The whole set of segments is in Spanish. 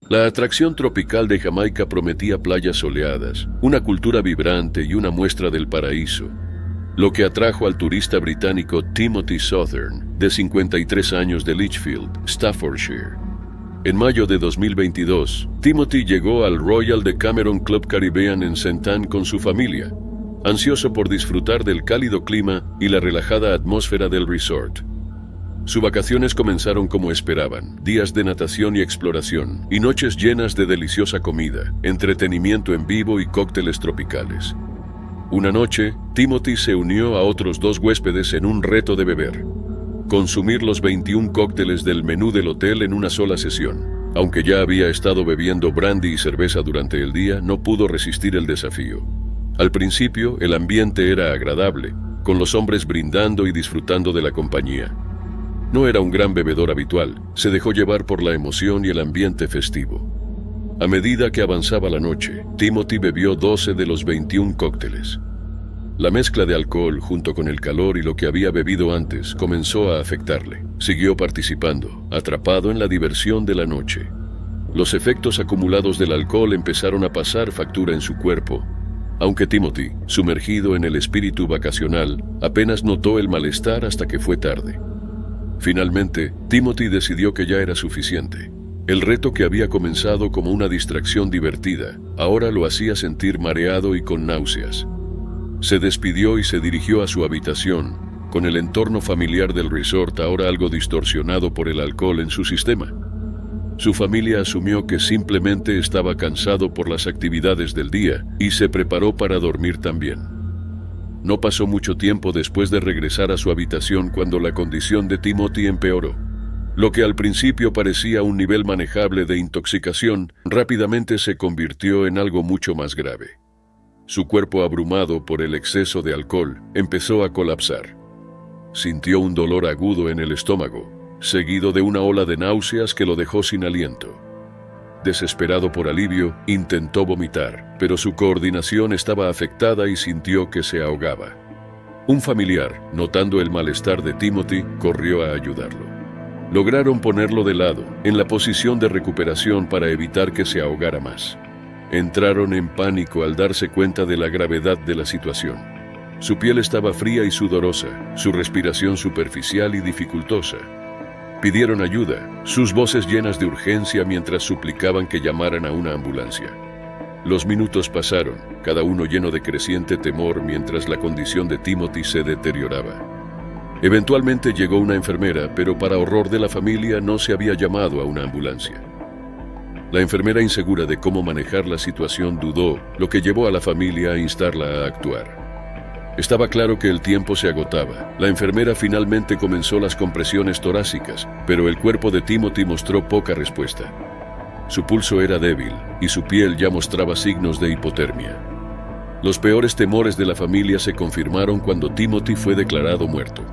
La atracción tropical de Jamaica prometía playas soleadas, una cultura vibrante y una muestra del paraíso, lo que atrajo al turista británico Timothy Southern, de 53 años de Lichfield, Staffordshire. En mayo de 2022, Timothy llegó al Royal Decameron Club Caribbean en St. Ann con su familia, ansioso por disfrutar del cálido clima y la relajada atmósfera del resort. Sus vacaciones comenzaron como esperaban, días de natación y exploración, y noches llenas de deliciosa comida, entretenimiento en vivo y cócteles tropicales. Una noche, Timothy se unió a otros 2 huéspedes en un reto de beber: consumir los 21 cócteles del menú del hotel en una sola sesión. Aunque ya había estado bebiendo brandy y cerveza durante el día, no pudo resistir el desafío. Al principio, el ambiente era agradable, con los hombres brindando y disfrutando de la compañía. No era un gran bebedor habitual, se dejó llevar por la emoción y el ambiente festivo. A medida que avanzaba la noche, Timothy bebió 12 de los 21 cócteles. La mezcla de alcohol junto con el calor y lo que había bebido antes comenzó a afectarle. Siguió participando, atrapado en la diversión de la noche. Los efectos acumulados del alcohol empezaron a pasar factura en su cuerpo, aunque Timothy, sumergido en el espíritu vacacional, apenas notó el malestar hasta que fue tarde. Finalmente, Timothy decidió que ya era suficiente. El reto que había comenzado como una distracción divertida, ahora lo hacía sentir mareado y con náuseas. Se despidió y se dirigió a su habitación, con el entorno familiar del resort ahora algo distorsionado por el alcohol en su sistema. Su familia asumió que simplemente estaba cansado por las actividades del día y se preparó para dormir también. No pasó mucho tiempo después de regresar a su habitación cuando la condición de Timothy empeoró. Lo que al principio parecía un nivel manejable de intoxicación, rápidamente se convirtió en algo mucho más grave. Su cuerpo, abrumado por el exceso de alcohol, empezó a colapsar. Sintió un dolor agudo en el estómago, seguido de una ola de náuseas que lo dejó sin aliento. Desesperado por alivio, intentó vomitar, pero su coordinación estaba afectada y sintió que se ahogaba. Un familiar, notando el malestar de Timothy, corrió a ayudarlo. Lograron ponerlo de lado, en la posición de recuperación para evitar que se ahogara más. Entraron en pánico al darse cuenta de la gravedad de la situación. Su piel estaba fría y sudorosa, su respiración superficial y dificultosa. Pidieron ayuda, sus voces llenas de urgencia mientras suplicaban que llamaran a una ambulancia. Los minutos pasaron, cada uno lleno de creciente temor mientras la condición de Timothy se deterioraba. Eventualmente llegó una enfermera, pero para horror de la familia no se había llamado a una ambulancia. La enfermera, insegura de cómo manejar la situación, dudó, lo que llevó a la familia a instarla a actuar. Estaba claro que el tiempo se agotaba. La enfermera finalmente comenzó las compresiones torácicas, pero el cuerpo de Timothy mostró poca respuesta. Su pulso era débil y su piel ya mostraba signos de hipotermia. Los peores temores de la familia se confirmaron cuando Timothy fue declarado muerto.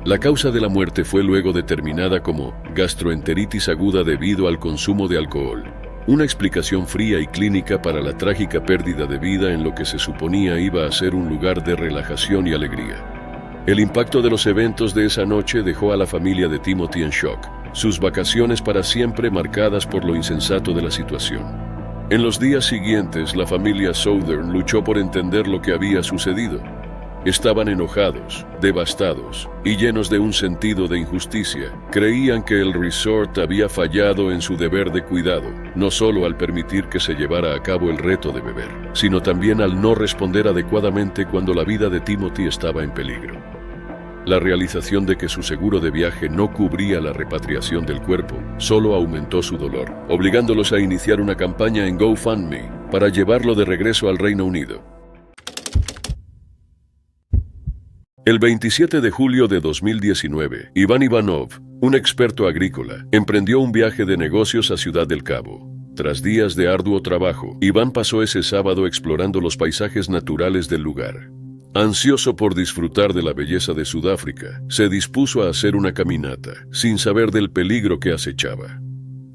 La causa de la muerte fue luego determinada como gastroenteritis aguda debido al consumo de alcohol. Una explicación fría y clínica para la trágica pérdida de vida en lo que se suponía iba a ser un lugar de relajación y alegría. El impacto de los eventos de esa noche dejó a la familia de Timothy en shock, sus vacaciones para siempre marcadas por lo insensato de la situación. En los días siguientes, la familia Southern luchó por entender lo que había sucedido. Estaban enojados, devastados y llenos de un sentido de injusticia. Creían que el resort había fallado en su deber de cuidado, no solo al permitir que se llevara a cabo el reto de beber, sino también al no responder adecuadamente cuando la vida de Timothy estaba en peligro. La realización de que su seguro de viaje no cubría la repatriación del cuerpo solo aumentó su dolor, obligándolos a iniciar una campaña en GoFundMe para llevarlo de regreso al Reino Unido. El 27 de julio de 2019, Iván Ivanov, un experto agrícola, emprendió un viaje de negocios a Ciudad del Cabo. Tras días de arduo trabajo, Iván pasó ese sábado explorando los paisajes naturales del lugar. Ansioso por disfrutar de la belleza de Sudáfrica, se dispuso a hacer una caminata, sin saber del peligro que acechaba.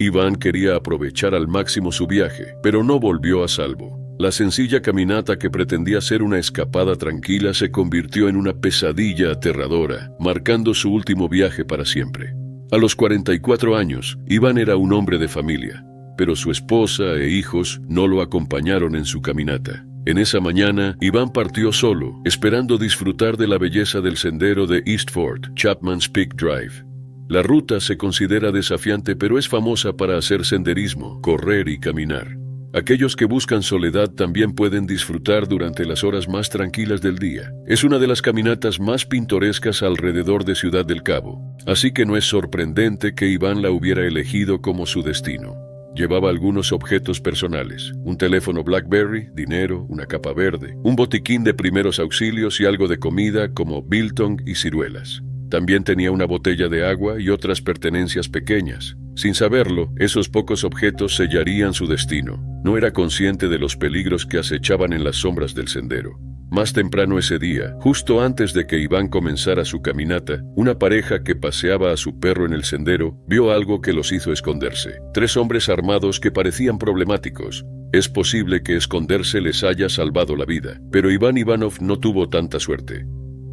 Iván quería aprovechar al máximo su viaje, pero no volvió a salvo. La sencilla caminata que pretendía ser una escapada tranquila se convirtió en una pesadilla aterradora, marcando su último viaje para siempre. A los 44 años, Iván era un hombre de familia, pero su esposa e hijos no lo acompañaron en su caminata. En esa mañana, Iván partió solo, esperando disfrutar de la belleza del sendero de East Fort, Chapman's Peak Drive. La ruta se considera desafiante, pero es famosa para hacer senderismo, correr y caminar. Aquellos que buscan soledad también pueden disfrutar durante las horas más tranquilas del día. Es una de las caminatas más pintorescas alrededor de Ciudad del Cabo, así que no es sorprendente que Iván la hubiera elegido como su destino. Llevaba algunos objetos personales, un teléfono BlackBerry, dinero, una capa verde, un botiquín de primeros auxilios y algo de comida como biltong y ciruelas. También tenía una botella de agua y otras pertenencias pequeñas. Sin saberlo, esos pocos objetos sellarían su destino. No era consciente de los peligros que acechaban en las sombras del sendero. Más temprano ese día, justo antes de que Iván comenzara su caminata, una pareja que paseaba a su perro en el sendero vio algo que los hizo esconderse. 3 hombres armados que parecían problemáticos. Es posible que esconderse les haya salvado la vida, pero Iván Ivanov no tuvo tanta suerte.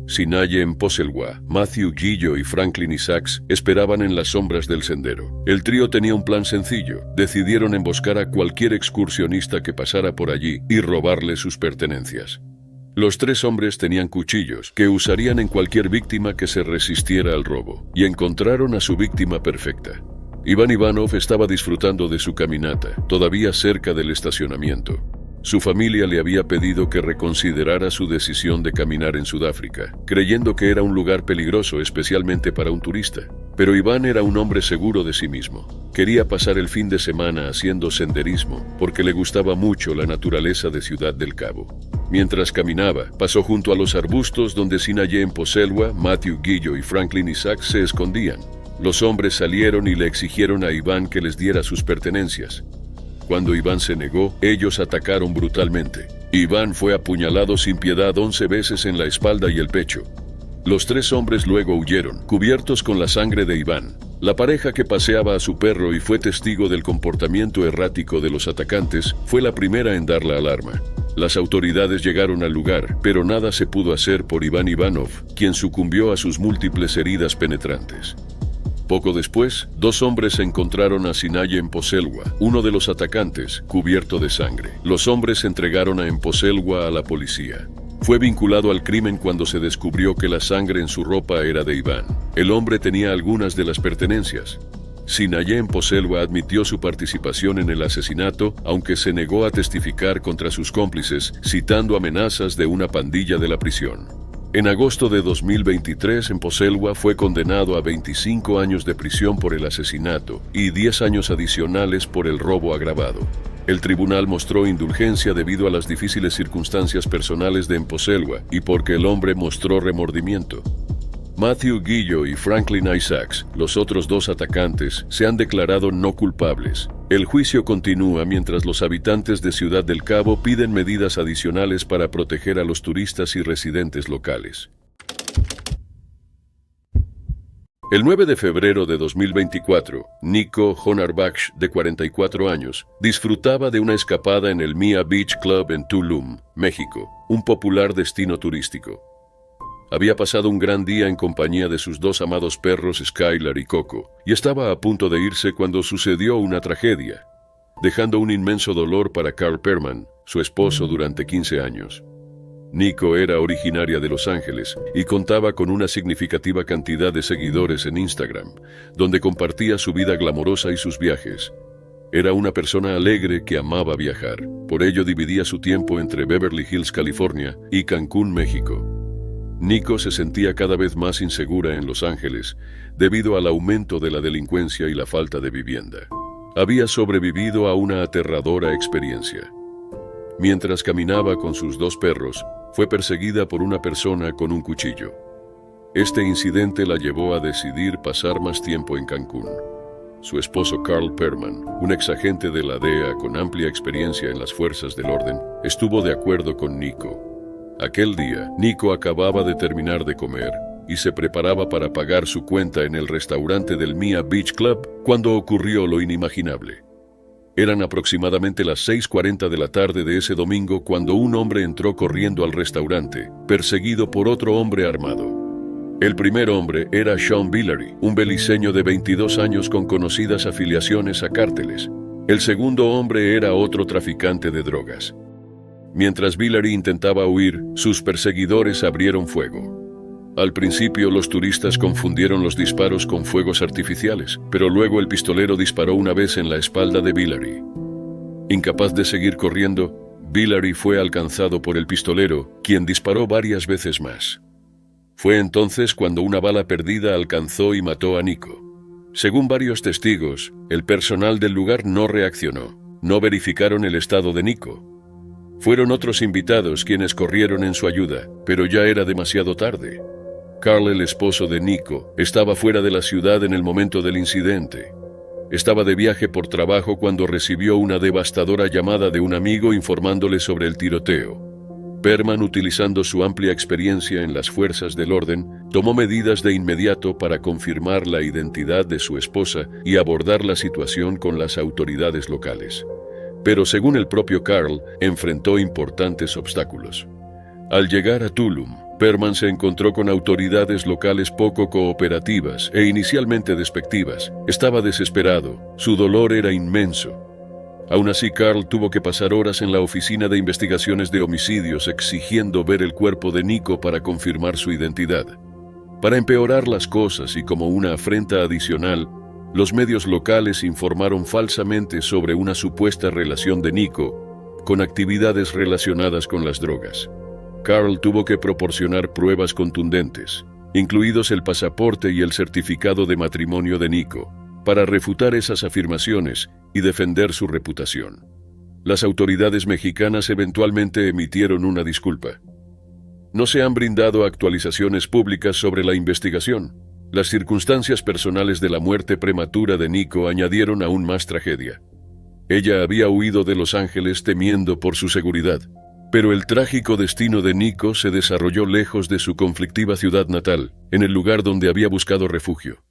Sinaye Mposelwa, Matthew Guillo y Franklin Isaacs esperaban en las sombras del sendero. El trío tenía un plan sencillo. Decidieron emboscar a cualquier excursionista que pasara por allí y robarle sus pertenencias. Los 3 hombres tenían cuchillos que usarían en cualquier víctima que se resistiera al robo, y encontraron a su víctima perfecta. Iván Ivanov estaba disfrutando de su caminata, todavía cerca del estacionamiento. Su familia le había pedido que reconsiderara su decisión de caminar en Sudáfrica, creyendo que era un lugar peligroso, especialmente para un turista. Pero Iván era un hombre seguro de sí mismo. Quería pasar el fin de semana haciendo senderismo, porque le gustaba mucho la naturaleza de Ciudad del Cabo. Mientras caminaba, pasó junto a los arbustos donde Sinaye Mposelwa, Matthew Guillo y Franklin Isaacs se escondían. Los hombres salieron y le exigieron a Iván que les diera sus pertenencias. Cuando Iván se negó, ellos atacaron brutalmente. Iván fue apuñalado sin piedad 11 veces en la espalda y el pecho. Los 3 hombres luego huyeron, cubiertos con la sangre de Iván. La pareja que paseaba a su perro y fue testigo del comportamiento errático de los atacantes fue la primera en dar la alarma. Las autoridades llegaron al lugar, pero nada se pudo hacer por Iván Ivanov, quien sucumbió a sus múltiples heridas penetrantes. Poco después, 2 hombres encontraron a Sinaye Mposelwa, uno de los atacantes, cubierto de sangre. Los hombres entregaron a Mposelwa a la policía. Fue vinculado al crimen cuando se descubrió que la sangre en su ropa era de Iván. El hombre tenía algunas de las pertenencias. Sinaye Mposelwa admitió su participación en el asesinato, aunque se negó a testificar contra sus cómplices, citando amenazas de una pandilla de la prisión. En agosto de 2023, Mposelwa fue condenado a 25 años de prisión por el asesinato y 10 años adicionales por el robo agravado. El tribunal mostró indulgencia debido a las difíciles circunstancias personales de Mposelwa y porque el hombre mostró remordimiento. Matthew Guillo y Franklin Isaacs, los otros 2 atacantes, se han declarado no culpables. El juicio continúa mientras los habitantes de Ciudad del Cabo piden medidas adicionales para proteger a los turistas y residentes locales. El 9 de febrero de 2024, Nico Honarbach, de 44 años, disfrutaba de una escapada en el Mia Beach Club en Tulum, México, un popular destino turístico. Había pasado un gran día en compañía de sus 2 amados perros Skylar y Coco, y estaba a punto de irse cuando sucedió una tragedia, dejando un inmenso dolor para Carl Perman, su esposo durante 15 años. Nico era originaria de Los Ángeles y contaba con una significativa cantidad de seguidores en Instagram, donde compartía su vida glamorosa y sus viajes. Era una persona alegre que amaba viajar, por ello dividía su tiempo entre Beverly Hills, California, y Cancún, México. Nico se sentía cada vez más insegura en Los Ángeles debido al aumento de la delincuencia y la falta de vivienda. Había sobrevivido a una aterradora experiencia. Mientras caminaba con sus 2 perros, fue perseguida por una persona con un cuchillo. Este incidente la llevó a decidir pasar más tiempo en Cancún. Su esposo Carl Perman, un exagente de la DEA con amplia experiencia en las fuerzas del orden, estuvo de acuerdo con Nico. Aquel día, Nico acababa de terminar de comer y se preparaba para pagar su cuenta en el restaurante del Mia Beach Club cuando ocurrió lo inimaginable. Eran aproximadamente las 6:40 de la tarde de ese domingo cuando un hombre entró corriendo al restaurante, perseguido por otro hombre armado. El primer hombre era Sean Billery, un beliceño de 22 años con conocidas afiliaciones a cárteles. El segundo hombre era otro traficante de drogas. Mientras Villari intentaba huir, sus perseguidores abrieron fuego. Al principio los turistas confundieron los disparos con fuegos artificiales, pero luego el pistolero disparó una vez en la espalda de Villari. Incapaz de seguir corriendo, Villari fue alcanzado por el pistolero, quien disparó varias veces más. Fue entonces cuando una bala perdida alcanzó y mató a Nico. Según varios testigos, el personal del lugar no reaccionó. No verificaron el estado de Nico. Fueron otros invitados quienes corrieron en su ayuda, pero ya era demasiado tarde. Carl, el esposo de Nico, estaba fuera de la ciudad en el momento del incidente. Estaba de viaje por trabajo cuando recibió una devastadora llamada de un amigo informándole sobre el tiroteo. Perman, utilizando su amplia experiencia en las fuerzas del orden, tomó medidas de inmediato para confirmar la identidad de su esposa y abordar la situación con las autoridades locales. Pero según el propio Carl, enfrentó importantes obstáculos. Al llegar a Tulum, Perman se encontró con autoridades locales poco cooperativas e inicialmente despectivas. Estaba desesperado, su dolor era inmenso. Aún así, Carl tuvo que pasar horas en la oficina de investigaciones de homicidios exigiendo ver el cuerpo de Nico para confirmar su identidad. Para empeorar las cosas y como una afrenta adicional, los medios locales informaron falsamente sobre una supuesta relación de Nico con actividades relacionadas con las drogas. Carl tuvo que proporcionar pruebas contundentes, incluidos el pasaporte y el certificado de matrimonio de Nico, para refutar esas afirmaciones y defender su reputación. Las autoridades mexicanas eventualmente emitieron una disculpa. No se han brindado actualizaciones públicas sobre la investigación. Las circunstancias personales de la muerte prematura de Nico añadieron aún más tragedia. Ella había huido de Los Ángeles temiendo por su seguridad. Pero el trágico destino de Nico se desarrolló lejos de su conflictiva ciudad natal, en el lugar donde había buscado refugio.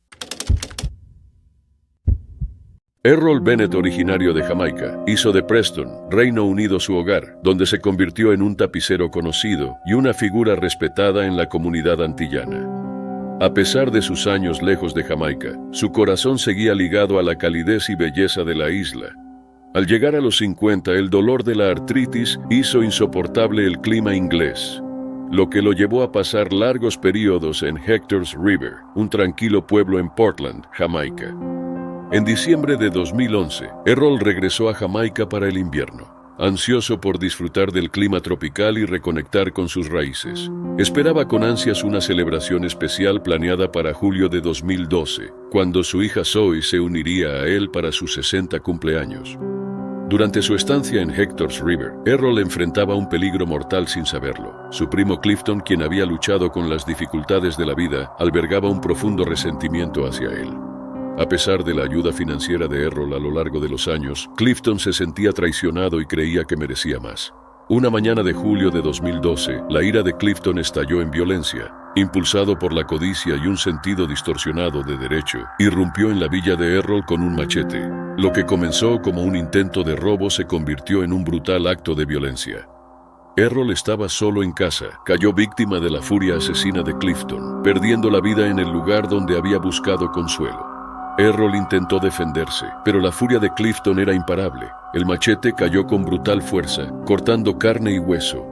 Errol Bennett, originario de Jamaica, hizo de Preston, Reino Unido, su hogar, donde se convirtió en un tapicero conocido y una figura respetada en la comunidad antillana. A pesar de sus años lejos de Jamaica, su corazón seguía ligado a la calidez y belleza de la isla. Al llegar a los 50, el dolor de la artritis hizo insoportable el clima inglés, lo que lo llevó a pasar largos periodos en Hector's River, un tranquilo pueblo en Portland, Jamaica. En diciembre de 2011, Errol regresó a Jamaica para el invierno, ansioso por disfrutar del clima tropical y reconectar con sus raíces. Esperaba con ansias una celebración especial planeada para julio de 2012, cuando su hija Zoe se uniría a él para sus 60 cumpleaños. Durante su estancia en Hector's River, Errol enfrentaba un peligro mortal sin saberlo. Su primo Clifton, quien había luchado con las dificultades de la vida, albergaba un profundo resentimiento hacia él. A pesar de la ayuda financiera de Errol a lo largo de los años, Clifton se sentía traicionado y creía que merecía más. Una mañana de julio de 2012, la ira de Clifton estalló en violencia. Impulsado por la codicia y un sentido distorsionado de derecho, irrumpió en la villa de Errol con un machete. Lo que comenzó como un intento de robo se convirtió en un brutal acto de violencia. Errol estaba solo en casa, cayó víctima de la furia asesina de Clifton, perdiendo la vida en el lugar donde había buscado consuelo. Errol intentó defenderse, pero la furia de Clifton era imparable. El machete cayó con brutal fuerza, cortando carne y hueso.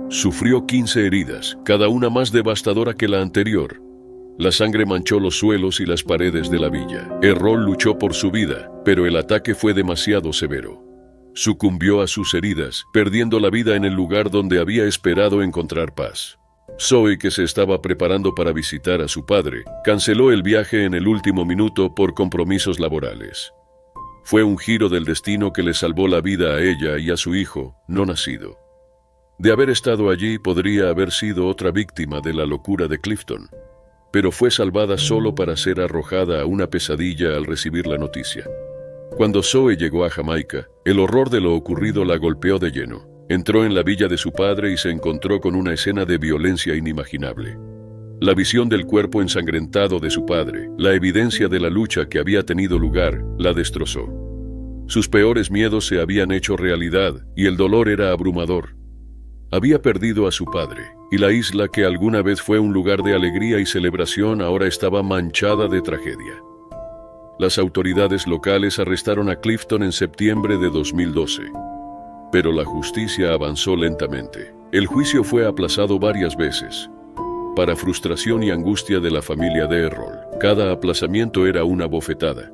Sufrió 15 heridas, cada una más devastadora que la anterior. La sangre manchó los suelos y las paredes de la villa. Errol luchó por su vida, pero el ataque fue demasiado severo. Sucumbió a sus heridas, perdiendo la vida en el lugar donde había esperado encontrar paz. Zoe, que se estaba preparando para visitar a su padre, canceló el viaje en el último minuto por compromisos laborales. Fue un giro del destino que le salvó la vida a ella y a su hijo no nacido. De haber estado allí, podría haber sido otra víctima de la locura de Clifton, pero fue salvada solo para ser arrojada a una pesadilla al recibir la noticia. Cuando Zoe llegó a Jamaica, el horror de lo ocurrido la golpeó de lleno. Entró en la villa de su padre y se encontró con una escena de violencia inimaginable. La visión del cuerpo ensangrentado de su padre, la evidencia de la lucha que había tenido lugar, la destrozó. Sus peores miedos se habían hecho realidad y el dolor era abrumador. Había perdido a su padre, y la isla que alguna vez fue un lugar de alegría y celebración ahora estaba manchada de tragedia. Las autoridades locales arrestaron a Clifton en septiembre de 2012. Pero la justicia avanzó lentamente. El juicio fue aplazado varias veces. Para frustración y angustia de la familia de Errol, cada aplazamiento era una bofetada,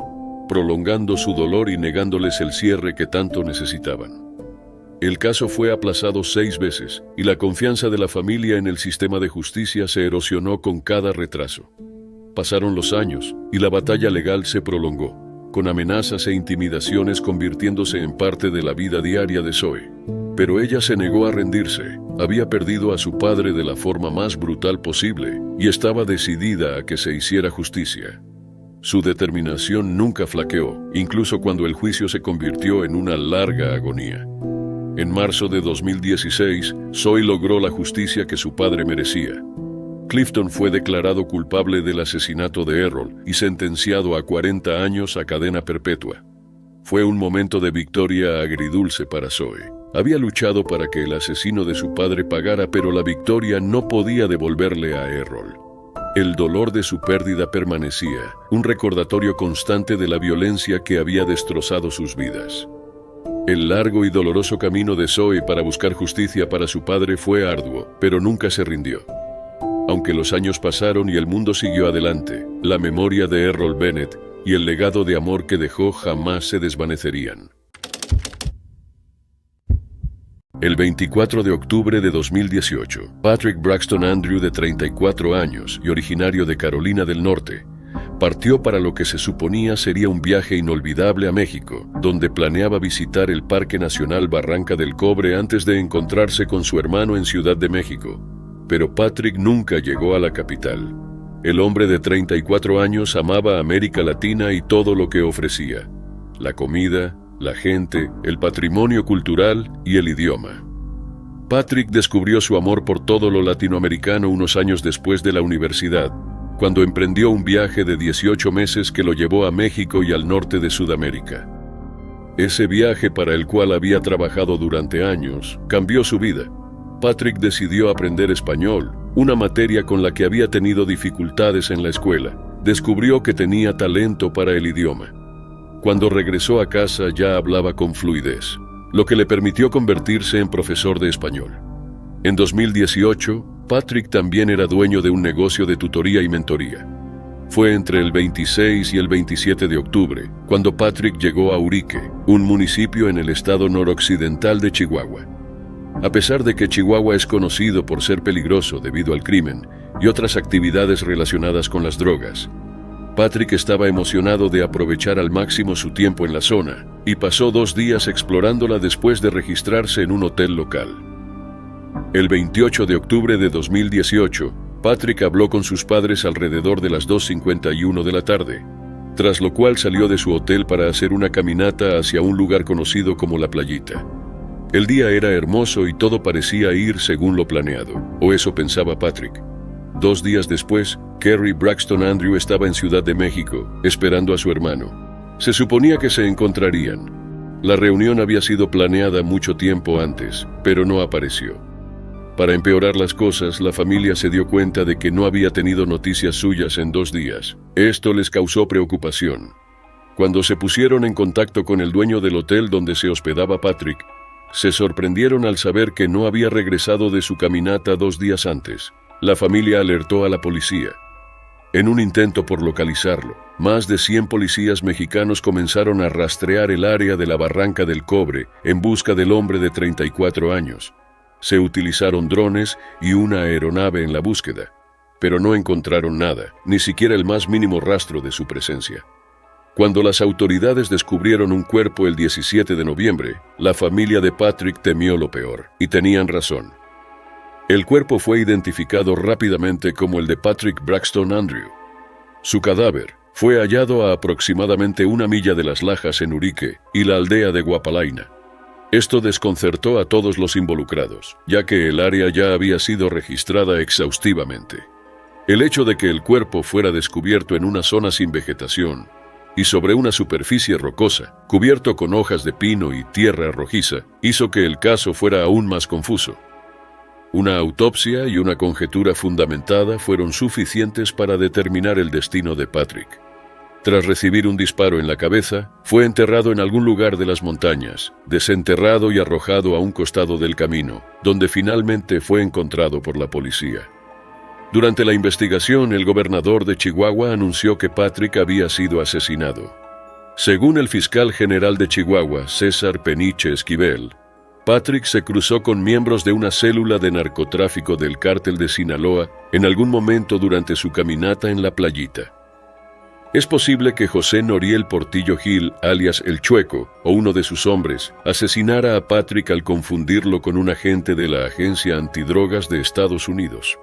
prolongando su dolor y negándoles el cierre que tanto necesitaban. El caso fue aplazado 6 veces, y la confianza de la familia en el sistema de justicia se erosionó con cada retraso. Pasaron los años, y la batalla legal se prolongó, con amenazas e intimidaciones convirtiéndose en parte de la vida diaria de Zoe. Pero ella se negó a rendirse. Había perdido a su padre de la forma más brutal posible, y estaba decidida a que se hiciera justicia. Su determinación nunca flaqueó, incluso cuando el juicio se convirtió en una larga agonía. En marzo de 2016, Zoe logró la justicia que su padre merecía. Clifton fue declarado culpable del asesinato de Errol y sentenciado a 40 años a cadena perpetua. Fue un momento de victoria agridulce para Zoe. Había luchado para que el asesino de su padre pagara, pero la victoria no podía devolverle a Errol. El dolor de su pérdida permanecía, un recordatorio constante de la violencia que había destrozado sus vidas. El largo y doloroso camino de Zoe para buscar justicia para su padre fue arduo, pero nunca se rindió. Aunque los años pasaron y el mundo siguió adelante, la memoria de Errol Bennett y el legado de amor que dejó jamás se desvanecerían. El 24 de octubre de 2018, Patrick Braxton Andrew, de 34 años y originario de Carolina del Norte, partió para lo que se suponía sería un viaje inolvidable a México, donde planeaba visitar el Parque Nacional Barranca del Cobre antes de encontrarse con su hermano en Ciudad de México. Pero Patrick nunca llegó a la capital. El hombre de 34 años amaba América Latina y todo lo que ofrecía: la comida, la gente, el patrimonio cultural y el idioma. Patrick descubrió su amor por todo lo latinoamericano unos años después de la universidad, cuando emprendió un viaje de 18 meses que lo llevó a México y al norte de Sudamérica. Ese viaje, para el cual había trabajado durante años, cambió su vida. Patrick decidió aprender español, una materia con la que había tenido dificultades en la escuela. Descubrió que tenía talento para el idioma. Cuando regresó a casa ya hablaba con fluidez, lo que le permitió convertirse en profesor de español. En 2018, Patrick también era dueño de un negocio de tutoría y mentoría. Fue entre el 26 y el 27 de octubre, cuando Patrick llegó a Urique, un municipio en el estado noroccidental de Chihuahua. A pesar de que Chihuahua es conocido por ser peligroso debido al crimen y otras actividades relacionadas con las drogas, Patrick estaba emocionado de aprovechar al máximo su tiempo en la zona y pasó 2 días explorándola después de registrarse en un hotel local. El 28 de octubre de 2018, Patrick habló con sus padres alrededor de las 2:51 de la tarde, tras lo cual salió de su hotel para hacer una caminata hacia un lugar conocido como La Playita. El día era hermoso y todo parecía ir según lo planeado, o eso pensaba Patrick. 2 días después, Kerry Braxton Andrew estaba en Ciudad de México, esperando a su hermano. Se suponía que se encontrarían. La reunión había sido planeada mucho tiempo antes, pero no apareció. Para empeorar las cosas, la familia se dio cuenta de que no había tenido noticias suyas en 2 días. Esto les causó preocupación. Cuando se pusieron en contacto con el dueño del hotel donde se hospedaba Patrick, se sorprendieron al saber que no había regresado de su caminata 2 días antes. La familia alertó a la policía. En un intento por localizarlo, más de 100 policías mexicanos comenzaron a rastrear el área de la Barranca del Cobre en busca del hombre de 34 años. Se utilizaron drones y una aeronave en la búsqueda, pero no encontraron nada, ni siquiera el más mínimo rastro de su presencia. Cuando las autoridades descubrieron un cuerpo el 17 de noviembre, la familia de Patrick temió lo peor, y tenían razón. El cuerpo fue identificado rápidamente como el de Patrick Braxton Andrew. Su cadáver fue hallado a aproximadamente 1 milla de Las Lajas en Urique y la aldea de Guapalaina. Esto desconcertó a todos los involucrados, ya que el área ya había sido registrada exhaustivamente. El hecho de que el cuerpo fuera descubierto en una zona sin vegetación y sobre una superficie rocosa, cubierto con hojas de pino y tierra rojiza, hizo que el caso fuera aún más confuso. Una autopsia y una conjetura fundamentada fueron suficientes para determinar el destino de Patrick. Tras recibir un disparo en la cabeza, fue enterrado en algún lugar de las montañas, desenterrado y arrojado a un costado del camino, donde finalmente fue encontrado por la policía. Durante la investigación, el gobernador de Chihuahua anunció que Patrick había sido asesinado. Según el fiscal general de Chihuahua, César Peniche Esquivel, Patrick se cruzó con miembros de una célula de narcotráfico del cártel de Sinaloa en algún momento durante su caminata en la playita. Es posible que José Noriel Portillo Gil, alias El Chueco, o uno de sus hombres, asesinara a Patrick al confundirlo con un agente de la Agencia Antidrogas de Estados Unidos.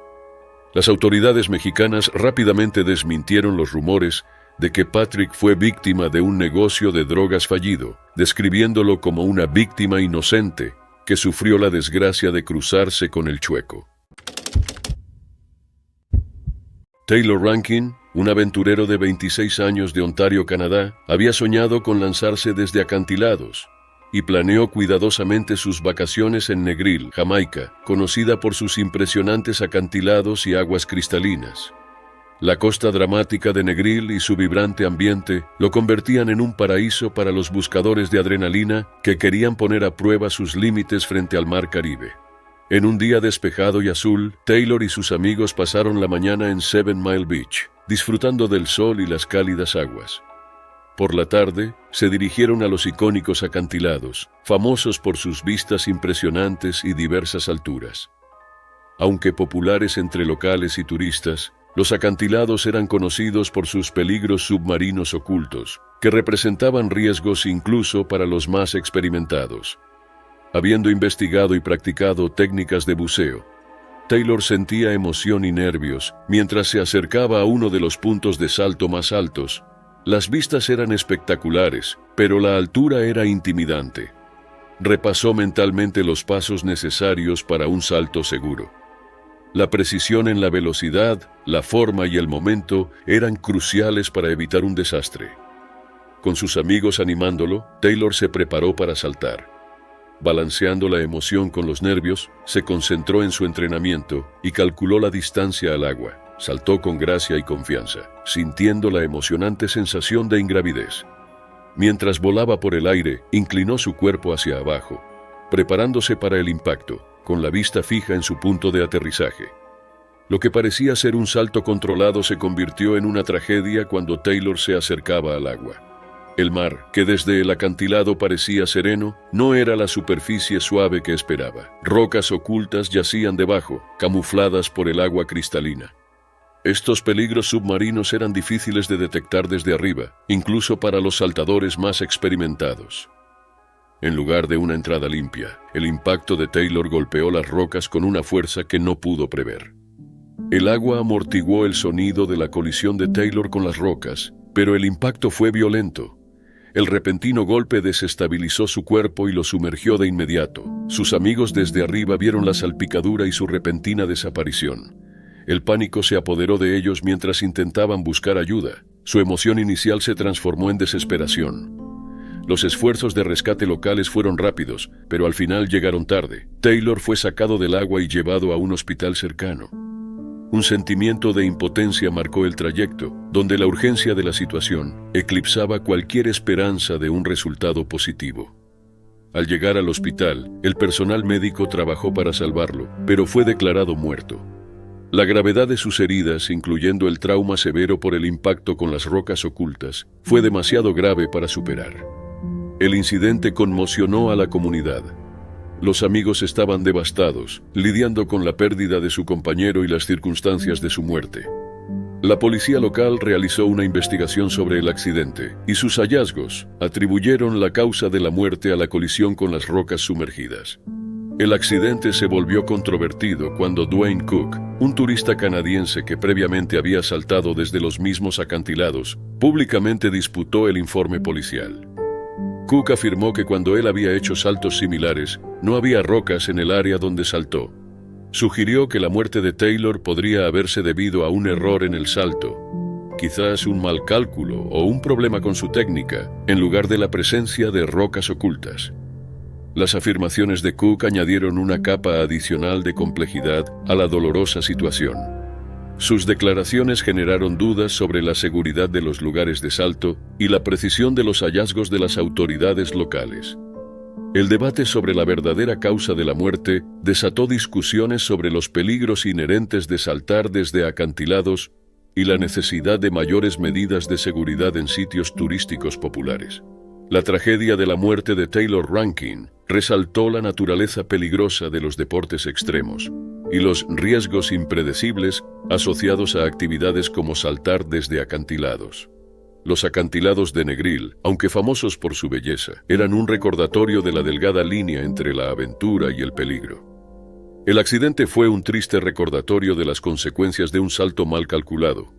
Las autoridades mexicanas rápidamente desmintieron los rumores de que Patrick fue víctima de un negocio de drogas fallido, describiéndolo como una víctima inocente que sufrió la desgracia de cruzarse con El Chueco. Taylor Rankin, un aventurero de 26 años de Ontario, Canadá, había soñado con lanzarse desde acantilados y planeó cuidadosamente sus vacaciones en Negril, Jamaica, conocida por sus impresionantes acantilados y aguas cristalinas. La costa dramática de Negril y su vibrante ambiente lo convertían en un paraíso para los buscadores de adrenalina que querían poner a prueba sus límites frente al mar Caribe. En un día despejado y azul, Taylor y sus amigos pasaron la mañana en 7 Mile Beach, disfrutando del sol y las cálidas aguas. Por la tarde, se dirigieron a los icónicos acantilados, famosos por sus vistas impresionantes y diversas alturas. Aunque populares entre locales y turistas, los acantilados eran conocidos por sus peligros submarinos ocultos, que representaban riesgos incluso para los más experimentados. Habiendo investigado y practicado técnicas de buceo, Taylor sentía emoción y nervios mientras se acercaba a uno de los puntos de salto más altos. Las vistas eran espectaculares, pero la altura era intimidante. Repasó mentalmente los pasos necesarios para un salto seguro. La precisión en la velocidad, la forma y el momento eran cruciales para evitar un desastre. Con sus amigos animándolo, Taylor se preparó para saltar. Balanceando la emoción con los nervios, se concentró en su entrenamiento y calculó la distancia al agua. Saltó con gracia y confianza, sintiendo la emocionante sensación de ingravidez. Mientras volaba por el aire, inclinó su cuerpo hacia abajo, preparándose para el impacto, con la vista fija en su punto de aterrizaje. Lo que parecía ser un salto controlado se convirtió en una tragedia cuando Taylor se acercaba al agua. El mar, que desde el acantilado parecía sereno, no era la superficie suave que esperaba. Rocas ocultas yacían debajo, camufladas por el agua cristalina. Estos peligros submarinos eran difíciles de detectar desde arriba, incluso para los saltadores más experimentados. En lugar de una entrada limpia, el impacto de Taylor golpeó las rocas con una fuerza que no pudo prever. El agua amortiguó el sonido de la colisión de Taylor con las rocas, pero el impacto fue violento. El repentino golpe desestabilizó su cuerpo y lo sumergió de inmediato. Sus amigos desde arriba vieron la salpicadura y su repentina desaparición. El pánico se apoderó de ellos mientras intentaban buscar ayuda. Su emoción inicial se transformó en desesperación. Los esfuerzos de rescate locales fueron rápidos, pero al final llegaron tarde. Taylor fue sacado del agua y llevado a un hospital cercano. Un sentimiento de impotencia marcó el trayecto, donde la urgencia de la situación eclipsaba cualquier esperanza de un resultado positivo. Al llegar al hospital, el personal médico trabajó para salvarlo, pero fue declarado muerto. La gravedad de sus heridas, incluyendo el trauma severo por el impacto con las rocas ocultas, fue demasiado grave para superar. El incidente conmocionó a la comunidad. Los amigos estaban devastados, lidiando con la pérdida de su compañero y las circunstancias de su muerte. La policía local realizó una investigación sobre el accidente, y sus hallazgos atribuyeron la causa de la muerte a la colisión con las rocas sumergidas. El accidente se volvió controvertido cuando Dwayne Cook, un turista canadiense que previamente había saltado desde los mismos acantilados, públicamente disputó el informe policial. Cook afirmó que cuando él había hecho saltos similares, no había rocas en el área donde saltó. Sugirió que la muerte de Taylor podría haberse debido a un error en el salto, quizás un mal cálculo o un problema con su técnica, en lugar de la presencia de rocas ocultas. Las afirmaciones de Cook añadieron una capa adicional de complejidad a la dolorosa situación. Sus declaraciones generaron dudas sobre la seguridad de los lugares de salto y la precisión de los hallazgos de las autoridades locales. El debate sobre la verdadera causa de la muerte desató discusiones sobre los peligros inherentes de saltar desde acantilados y la necesidad de mayores medidas de seguridad en sitios turísticos populares. La tragedia de la muerte de Taylor Rankin resaltó la naturaleza peligrosa de los deportes extremos y los riesgos impredecibles asociados a actividades como saltar desde acantilados. Los acantilados de Negril, aunque famosos por su belleza, eran un recordatorio de la delgada línea entre la aventura y el peligro. El accidente fue un triste recordatorio de las consecuencias de un salto mal calculado,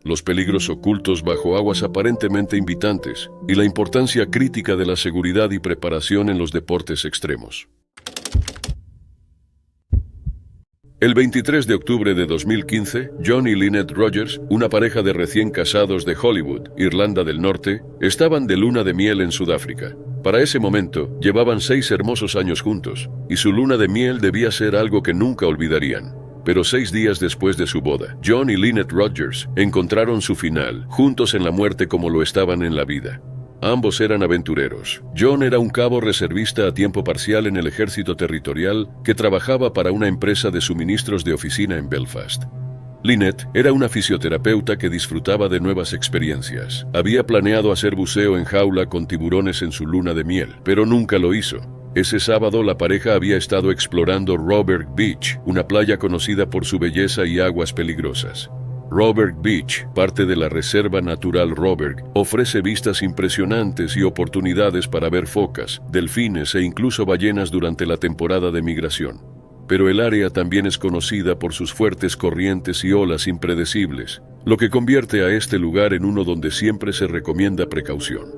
los peligros ocultos bajo aguas aparentemente invitantes y la importancia crítica de la seguridad y preparación en los deportes extremos. El 23 de octubre de 2015, John y Lynette Rogers, una pareja de recién casados de Hollywood, Irlanda del Norte, estaban de luna de miel en Sudáfrica. Para ese momento, llevaban 6 hermosos años juntos, y su luna de miel debía ser algo que nunca olvidarían. Pero 6 días después de su boda, John y Lynette Rogers encontraron su final, juntos en la muerte como lo estaban en la vida. Ambos eran aventureros. John era un cabo reservista a tiempo parcial en el ejército territorial que trabajaba para una empresa de suministros de oficina en Belfast. Lynette era una fisioterapeuta que disfrutaba de nuevas experiencias. Había planeado hacer buceo en jaula con tiburones en su luna de miel, pero nunca lo hizo. Ese sábado la pareja había estado explorando Robert Beach, una playa conocida por su belleza y aguas peligrosas. Robert Beach, parte de la Reserva Natural Robert, ofrece vistas impresionantes y oportunidades para ver focas, delfines e incluso ballenas durante la temporada de migración. Pero el área también es conocida por sus fuertes corrientes y olas impredecibles, lo que convierte a este lugar en uno donde siempre se recomienda precaución.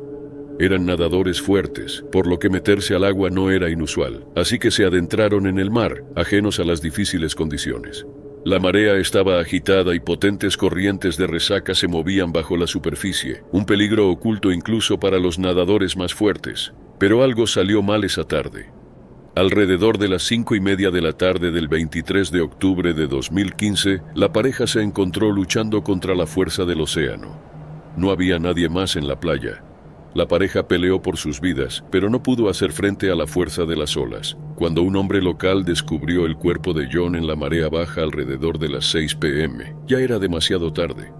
Eran nadadores fuertes, por lo que meterse al agua no era inusual, así que se adentraron en el mar, ajenos a las difíciles condiciones. La marea estaba agitada y potentes corrientes de resaca se movían bajo la superficie, un peligro oculto incluso para los nadadores más fuertes. Pero algo salió mal esa tarde. Alrededor de las 5:30 de la tarde del 23 de octubre de 2015, la pareja se encontró luchando contra la fuerza del océano. No había nadie más en la playa. La pareja peleó por sus vidas, pero no pudo hacer frente a la fuerza de las olas. Cuando un hombre local descubrió el cuerpo de John en la marea baja alrededor de las 6 p.m., ya era demasiado tarde.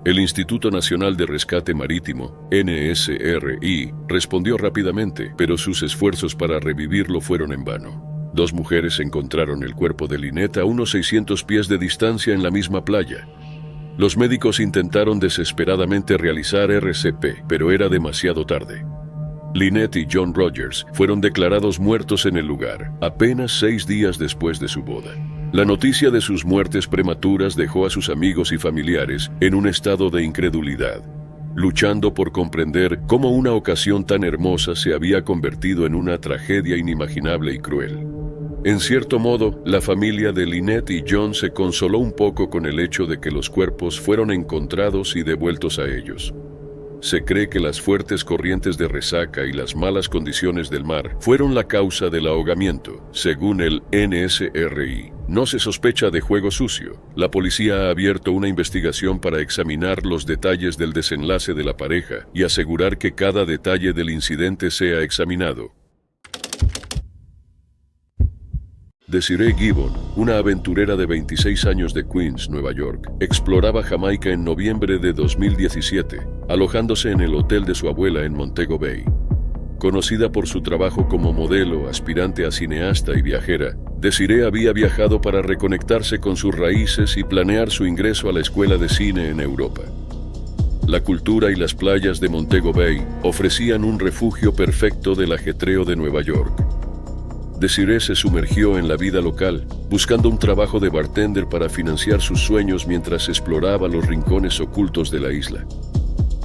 El Instituto Nacional de Rescate Marítimo, NSRI, respondió rápidamente, pero sus esfuerzos para revivirlo fueron en vano. 2 mujeres encontraron el cuerpo de Lynette a unos 600 pies de distancia en la misma playa. Los médicos intentaron desesperadamente realizar RCP, pero era demasiado tarde. Lynette y John Rogers fueron declarados muertos en el lugar, apenas 6 días después de su boda. La noticia de sus muertes prematuras dejó a sus amigos y familiares en un estado de incredulidad, luchando por comprender cómo una ocasión tan hermosa se había convertido en una tragedia inimaginable y cruel. En cierto modo, la familia de Lynette y John se consoló un poco con el hecho de que los cuerpos fueron encontrados y devueltos a ellos. Se cree que las fuertes corrientes de resaca y las malas condiciones del mar fueron la causa del ahogamiento, según el NSRI. No se sospecha de juego sucio. La policía ha abierto una investigación para examinar los detalles del desenlace de la pareja y asegurar que cada detalle del incidente sea examinado. Desiree Gibbon, una aventurera de 26 años de Queens, Nueva York, exploraba Jamaica en noviembre de 2017, alojándose en el hotel de su abuela en Montego Bay. Conocida por su trabajo como modelo, aspirante a cineasta y viajera, Desiree había viajado para reconectarse con sus raíces y planear su ingreso a la escuela de cine en Europa. La cultura y las playas de Montego Bay ofrecían un refugio perfecto del ajetreo de Nueva York. Desiree se sumergió en la vida local, buscando un trabajo de bartender para financiar sus sueños mientras exploraba los rincones ocultos de la isla.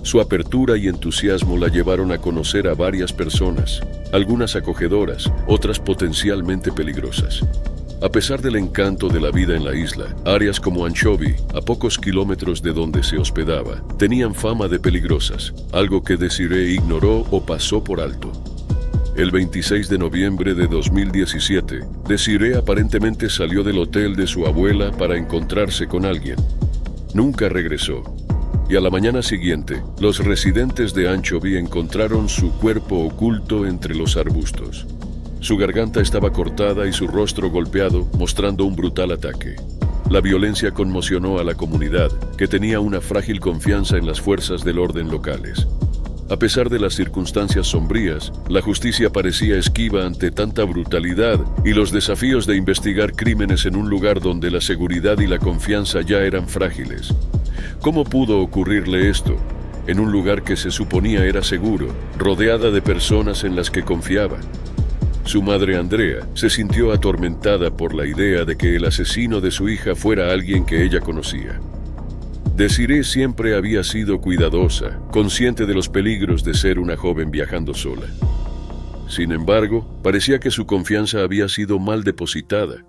Su apertura y entusiasmo la llevaron a conocer a varias personas, algunas acogedoras, otras potencialmente peligrosas. A pesar del encanto de la vida en la isla, áreas como Anchovy, a pocos kilómetros de donde se hospedaba, tenían fama de peligrosas, algo que Desiree ignoró o pasó por alto. El 26 de noviembre de 2017, Desiree aparentemente salió del hotel de su abuela para encontrarse con alguien. Nunca regresó. Y a la mañana siguiente, los residentes de Anchovy encontraron su cuerpo oculto entre los arbustos. Su garganta estaba cortada y su rostro golpeado, mostrando un brutal ataque. La violencia conmocionó a la comunidad, que tenía una frágil confianza en las fuerzas del orden locales. A pesar de las circunstancias sombrías, la justicia parecía esquiva ante tanta brutalidad y los desafíos de investigar crímenes en un lugar donde la seguridad y la confianza ya eran frágiles. ¿Cómo pudo ocurrirle esto? En un lugar que se suponía era seguro, rodeada de personas en las que confiaba. Su madre Andrea se sintió atormentada por la idea de que el asesino de su hija fuera alguien que ella conocía. Desiree siempre había sido cuidadosa, consciente de los peligros de ser una joven viajando sola. Sin embargo, parecía que su confianza había sido mal depositada,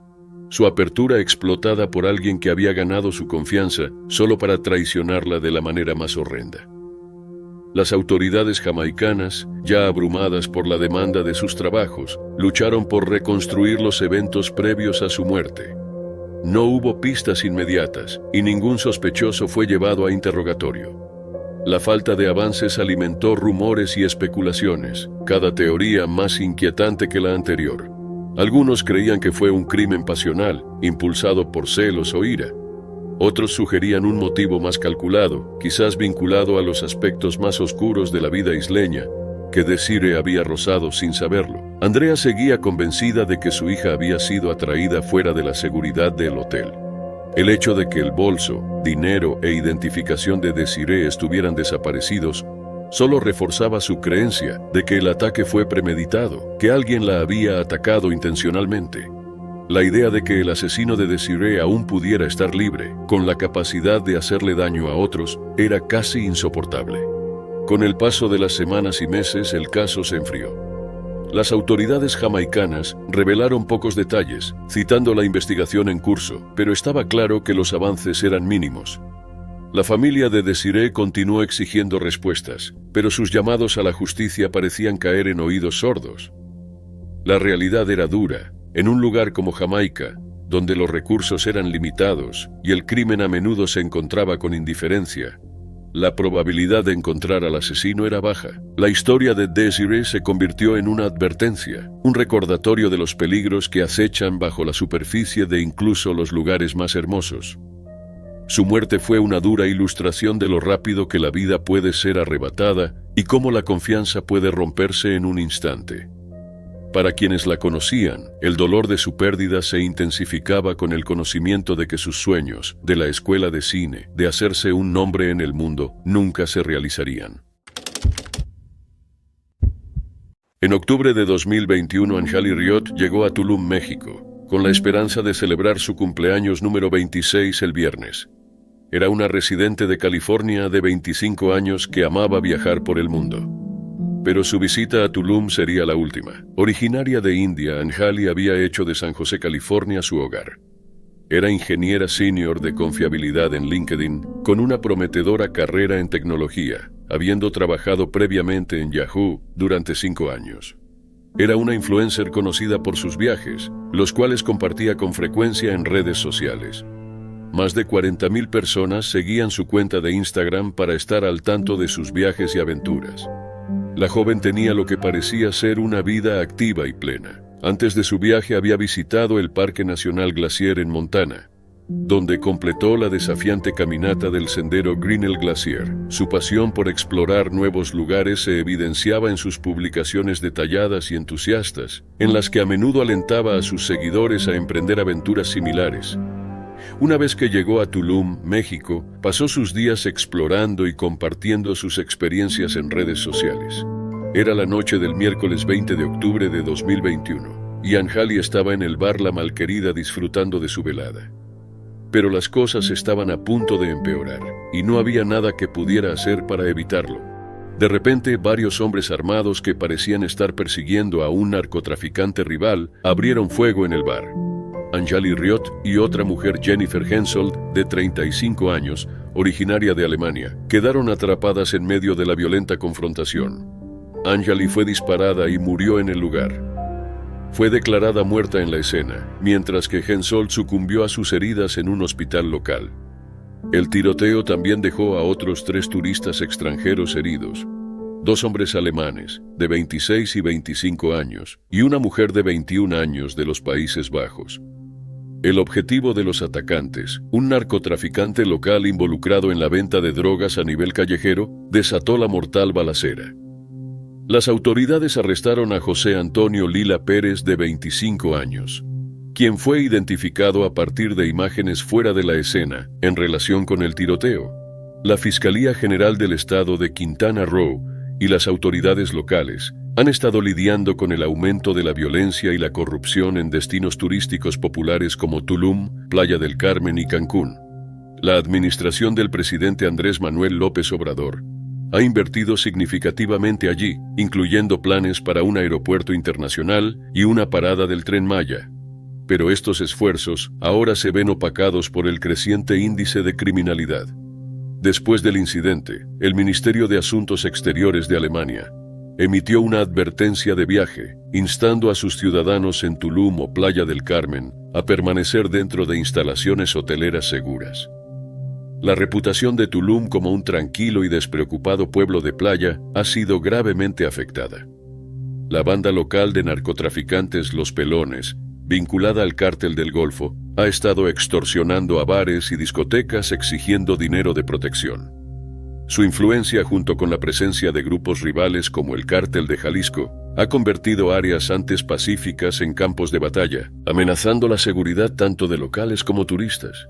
su apertura explotada por alguien que había ganado su confianza solo para traicionarla de la manera más horrenda. Las autoridades jamaicanas, ya abrumadas por la demanda de sus trabajos, lucharon por reconstruir los eventos previos a su muerte. No hubo pistas inmediatas y ningún sospechoso fue llevado a interrogatorio. La falta de avances alimentó rumores y especulaciones, cada teoría más inquietante que la anterior. Algunos creían que fue un crimen pasional, impulsado por celos o ira. Otros sugerían un motivo más calculado, quizás vinculado a los aspectos más oscuros de la vida isleña, que Desiree había rozado sin saberlo. Andrea seguía convencida de que su hija había sido atraída fuera de la seguridad del hotel. El hecho de que el bolso, dinero e identificación de Desiree estuvieran desaparecidos solo reforzaba su creencia de que el ataque fue premeditado, que alguien la había atacado intencionalmente. La idea de que el asesino de Desiree aún pudiera estar libre, con la capacidad de hacerle daño a otros, era casi insoportable. Con el paso de las semanas y meses, el caso se enfrió. Las autoridades jamaicanas revelaron pocos detalles, citando la investigación en curso, pero estaba claro que los avances eran mínimos. La familia de Desiree continuó exigiendo respuestas, pero sus llamados a la justicia parecían caer en oídos sordos. La realidad era dura. En un lugar como Jamaica, donde los recursos eran limitados y el crimen a menudo se encontraba con indiferencia, la probabilidad de encontrar al asesino era baja. La historia de Desiree se convirtió en una advertencia, un recordatorio de los peligros que acechan bajo la superficie de incluso los lugares más hermosos. Su muerte fue una dura ilustración de lo rápido que la vida puede ser arrebatada y cómo la confianza puede romperse en un instante. Para quienes la conocían, el dolor de su pérdida se intensificaba con el conocimiento de que sus sueños, de la escuela de cine, de hacerse un nombre en el mundo, nunca se realizarían. En octubre de 2021, Anjali Riot llegó a Tulum, México, con la esperanza de celebrar su cumpleaños número 26 el viernes. Era una residente de California de 25 años que amaba viajar por el mundo. Pero su visita a Tulum sería la última. Originaria de India, Anjali había hecho de San José, California, su hogar. Era ingeniera senior de confiabilidad en LinkedIn, con una prometedora carrera en tecnología, habiendo trabajado previamente en Yahoo durante 5 años. Era una influencer conocida por sus viajes, los cuales compartía con frecuencia en redes sociales. Más de 40,000 personas seguían su cuenta de Instagram para estar al tanto de sus viajes y aventuras. La joven tenía lo que parecía ser una vida activa y plena. Antes de su viaje había visitado el Parque Nacional Glacier en Montana, donde completó la desafiante caminata del sendero Grinnell Glacier. Su pasión por explorar nuevos lugares se evidenciaba en sus publicaciones detalladas y entusiastas, en las que a menudo alentaba a sus seguidores a emprender aventuras similares. Una vez que llegó a Tulum, México, pasó sus días explorando y compartiendo sus experiencias en redes sociales. Era la noche del miércoles 20 de octubre de 2021, y Anjali estaba en el bar La Malquerida disfrutando de su velada. Pero las cosas estaban a punto de empeorar, y no había nada que pudiera hacer para evitarlo. De repente, varios hombres armados que parecían estar persiguiendo a un narcotraficante rival abrieron fuego en el bar. Anjali Riot y otra mujer, Jennifer Hensoldt, de 35 años, originaria de Alemania, quedaron atrapadas en medio de la violenta confrontación. Anjali fue disparada y murió en el lugar. Fue declarada muerta en la escena, mientras que Hensoldt sucumbió a sus heridas en un hospital local. El tiroteo también dejó a otros 3 turistas extranjeros heridos, 2 hombres alemanes de 26 y 25 años y una mujer de 21 años de los Países Bajos. El objetivo de los atacantes, un narcotraficante local involucrado en la venta de drogas a nivel callejero, desató la mortal balacera. Las autoridades arrestaron a José Antonio Lila Pérez, de 25 años, quien fue identificado a partir de imágenes fuera de la escena en relación con el tiroteo. La Fiscalía General del Estado de Quintana Roo y las autoridades locales han estado lidiando con el aumento de la violencia y la corrupción en destinos turísticos populares como Tulum, Playa del Carmen y Cancún. La administración del presidente Andrés Manuel López Obrador ha invertido significativamente allí, incluyendo planes para un aeropuerto internacional y una parada del Tren Maya. Pero estos esfuerzos ahora se ven opacados por el creciente índice de criminalidad. Después del incidente, el Ministerio de Asuntos Exteriores de Alemania emitió una advertencia de viaje, instando a sus ciudadanos en Tulum o Playa del Carmen a permanecer dentro de instalaciones hoteleras seguras. La reputación de Tulum como un tranquilo y despreocupado pueblo de playa ha sido gravemente afectada. La banda local de narcotraficantes Los Pelones, vinculada al Cártel del Golfo, ha estado extorsionando a bares y discotecas exigiendo dinero de protección. Su influencia, junto con la presencia de grupos rivales como el Cártel de Jalisco, ha convertido áreas antes pacíficas en campos de batalla, amenazando la seguridad tanto de locales como turistas.